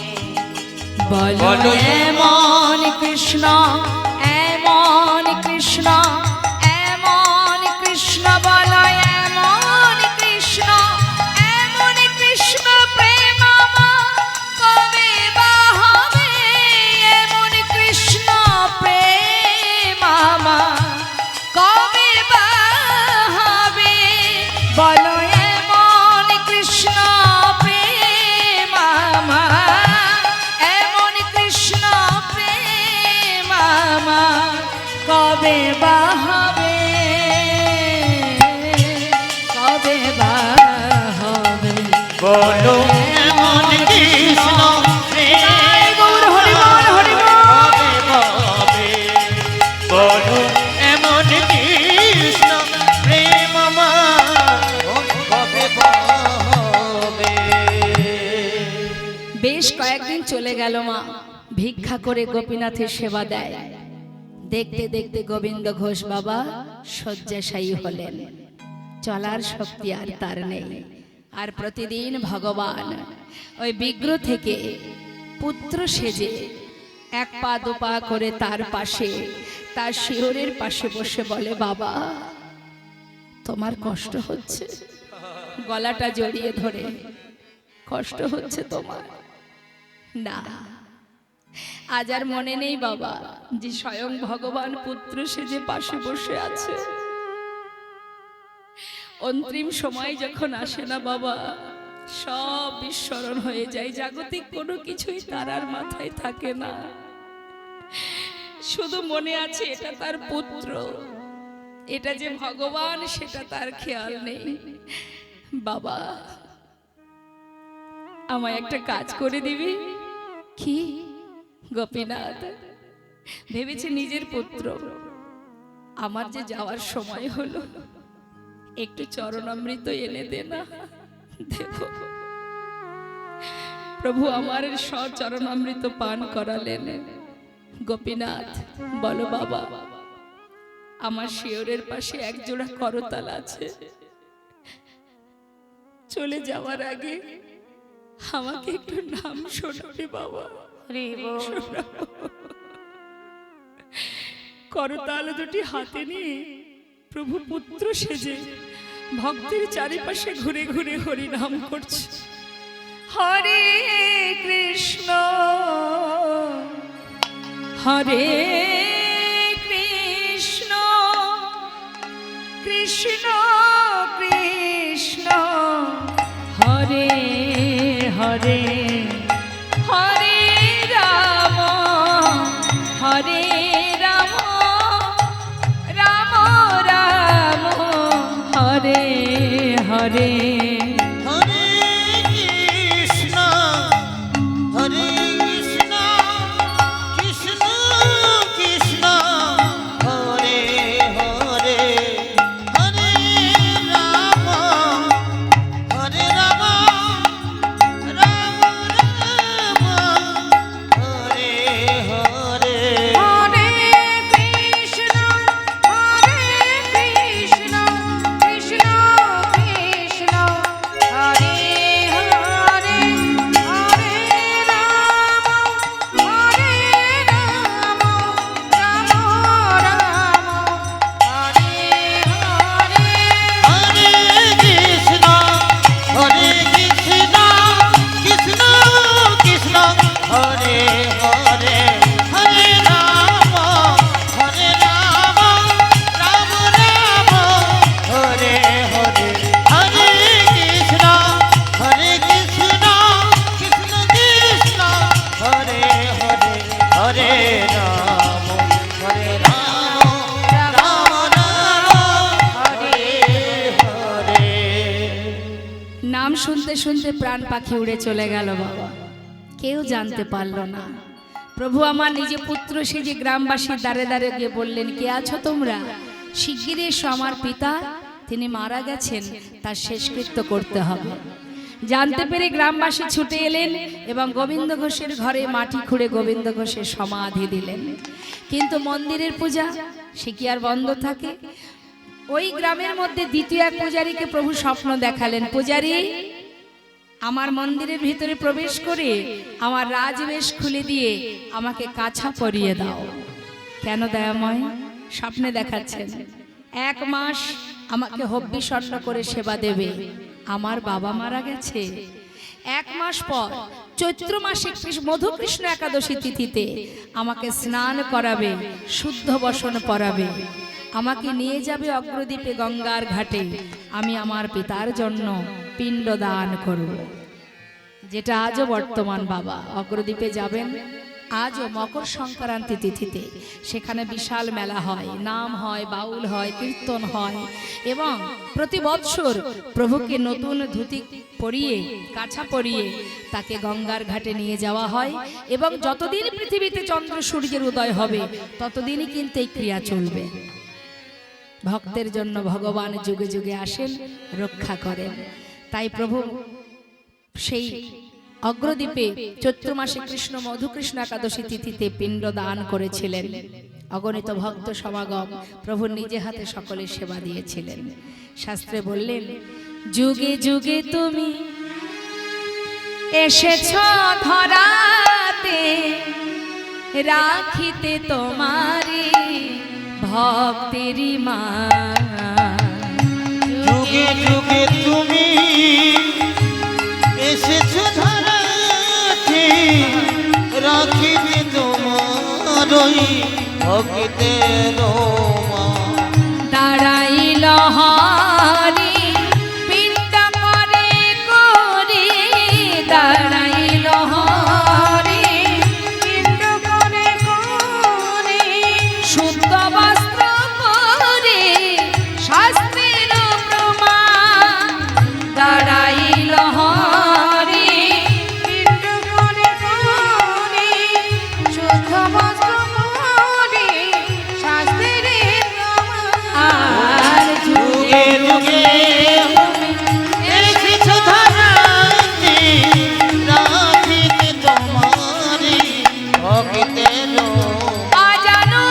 বলো এমন কৃষ্ণ, এমন কৃষ্ণ, এমন কৃষ্ণ, বলো এমন কৃষ্ণ, এমন কৃষ্ণ প্রেম আমার, কবে বা হবে? এমন কৃষ্ণ প্রেম আমার, কবে বা হবে? বলো এমন কৃষ্ণ প্রেম আমার, এমন কৃষ্ণ প্রেম আমার, কবে বা হবে? কবে বা হবে? বলো এমন কৃষ্ণ জয় গৌর হরি বল, হরি বল। কবে হবে? বলো এমন কৃষ্ণ প্রেম আমার, কবে হবে? বেশ কয়েকদিন চলে গেল। মা ভিক্ষা করে গোপীনাথের সেবা দেয়। দেখতে দেখতে গোবিন্দ ঘোষ বাবা শয্যাশায়ী হলেন। চলার শক্তি আর তার নেই। আর প্রতিদিন ভগবান ওই বিগ্রহ থেকে পুত্র সেজে এক পা দুপা করে তার পাশে, তার শিহরের পাশে বসে বলে, বাবা তোমার কষ্ট হচ্ছে? গলাটা জড়িয়ে ধরে, কষ্ট হচ্ছে তোমার? না, আজ আর মনে নেই বাবা যে স্বয়ং ভগবান পুত্র সেজে পাশে বসে আছে। অন্তিম সময় যখন আসে না বাবা, সব বিস্মরণ হয়ে যায়। জাগতিক কোনো কিছুই তার আর মাথায় থাকে না, শুধু মনে আছে এটা তার পুত্র, এটা যে ভগবান সেটা তার খেয়াল নেই। বাবা আমায় একটা কাজ করে দিবি? কি? গোপীনাথ ভেবেছে নিজের পুত্র, আমার যে যাওয়ার সময় হলো, একটু চরণামৃত এনে দে না। দেব। প্রভু আমার চরণামৃত পান করালেন। গোপীনাথ বলো বাবা, আমার শিয়রের পাশে এক জোড়া করতাল আছে, চলে যাওয়ার আগে আমাকে একটু নাম শোনাবে বাবা। করতাল দুটি হাতে নিয়ে প্রভু পুত্র সেজে ভক্তের চারিপাশে ঘুরে ঘুরে হরি নাম করছে। হরে কৃষ্ণ হরে কৃষ্ণ কৃষ্ণ কৃষ্ণ হরে হরে, হরে রাম হরে রাম রাম রাম হরে হরে। হরে কৃষ্ণ হরে কৃষ্ণ কৃষ্ণ কৃষ্ণ হরে হরে, হরে রাম হরে রাম রাম রাম হরে হরে। হরে কৃষ্ণ হরে কৃষ্ণ কৃষ্ণ কৃষ্ণ হরে হরে, হরে রাম হরে রাম রাম রাম হরে হরে। হরে কৃষ্ণ হরে কৃষ্ণ কৃষ্ণ কৃষ্ণ হরে হরে, হরে রাম রাম রাম হরে হরে। হরে কৃষ্ণ হরে কৃষ্ণ কৃষ্ণ কৃষ্ণ হরে হরে, হরে রাম রাম রাম হরে হরে। নাম শুনতে শুনতে প্রাণ পাখি উড়ে চলে গেল বাবা, কেউ জানতে পারল না। প্রভু আমার নিজে পুত্র সেজে গ্রামবাসীর দ্বারে দ্বারে গিয়ে বললেন, কে আছো তোমরা? শিগগিরই এসো, আমার পিতা তিনি মারা গেছেন, তার শেষকৃত্য করতে হবে। জানতে পেরে গ্রামবাসী ছুটে এলেন এবং গোবিন্দ ঘোষের ঘরে মাটি খুঁড়ে গোবিন্দ ঘোষের সমাধি দিলেন। কিন্তু মন্দিরের পূজা সে কি আর বন্ধ থাকে? ওই গ্রামের মধ্যে দ্বিতীয় এক পূজারীকে প্রভু স্বপ্ন দেখালেন, পূজারী আমার মন্দিরের ভিতরে প্রবেশ করে আমার রাজবেশ খুলে দিয়ে আমাকে কাছা পরিয়ে দাও। কেন দয়াময়? স্বপ্নে দেখাচ্ছেন 1 মাস আমাকে হব্বি স্বর্ণ করে সেবা দেবে। আমার বাবা মারা গেছে, 1 মাস পর চৈত্র মাসে মধুকৃষ্ণ একাদশী তিথিতে আমাকে স্নান করাবে, শুদ্ধ বসন পরাবে, আমাকে নিয়ে যাবে অগ্রদ্বীপে গঙ্গার ঘাটে, আমি আমার পিতার জন্য পিণ্ড দান করব। যেটা আজও বর্তমান বাবা, অগ্রদ্বীপে যাবেন আজও মকর সংক্রান্তি তিথিতে, সেখানে বিশাল মেলা হয়, নাম হয়, বাউল হয়, কীর্তন হয় এবং প্রতি বৎসর প্রভুকে নতুন ধুতি পরিয়ে কাছা পরিয়ে তাকে গঙ্গার ঘাটে নিয়ে যাওয়া হয় এবং যতদিন পৃথিবীতে চন্দ্র সূর্যের উদয় হবে ততদিনই কিন্তু এই ক্রিয়া চলবে। ভক্তের জন্য ভগবান যুগে যুগে আসেন, রক্ষা করেন। তাই প্রভু সেই অগ্রদ্বীপে চৈত্র মাসে কৃষ্ণ মধুকৃষ্ণ একাদশী তিথিতে পিণ্ড দান করেছিলেন। অগণিত ভক্ত সমাগম, প্রভু নিজে হাতে সকলের সেবা দিয়েছিলেন। শাস্ত্রে বললেন, যুগে যুগে তুমি এসেছ ধরাতে, রাখিতে তোমারি ভক্তেরই মা। যুগে যুগে তুমি এসেছো ধরাতে, রাখিবে তোমারই ভক্তের মা। দাঁড়াইল হরি পিণ্ড করে করে, দাঁড়াইল হরি পিণ্ড করে করে, শুদ্ধ বস্ত্র পরে শাস্ত্রের প্রমাণ। দাঁড়াইল হরি পিণ্ড করে করে, শুদ্ধ বস্ত্র পরে শাস্ত্রের প্রমাণ। আর যুগে যুগে এসেছো ধরাতে, রাখিবে তোমারই ভক্তের মা। আজানো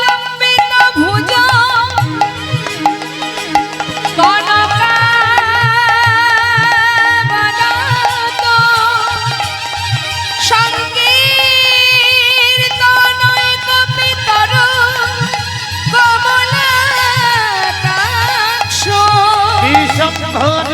লম্বিত ভুজ, কনকাবদাত, সংকীর্তনৈক পিতর কমলাকাক্ষ। বিশ্বম্ভর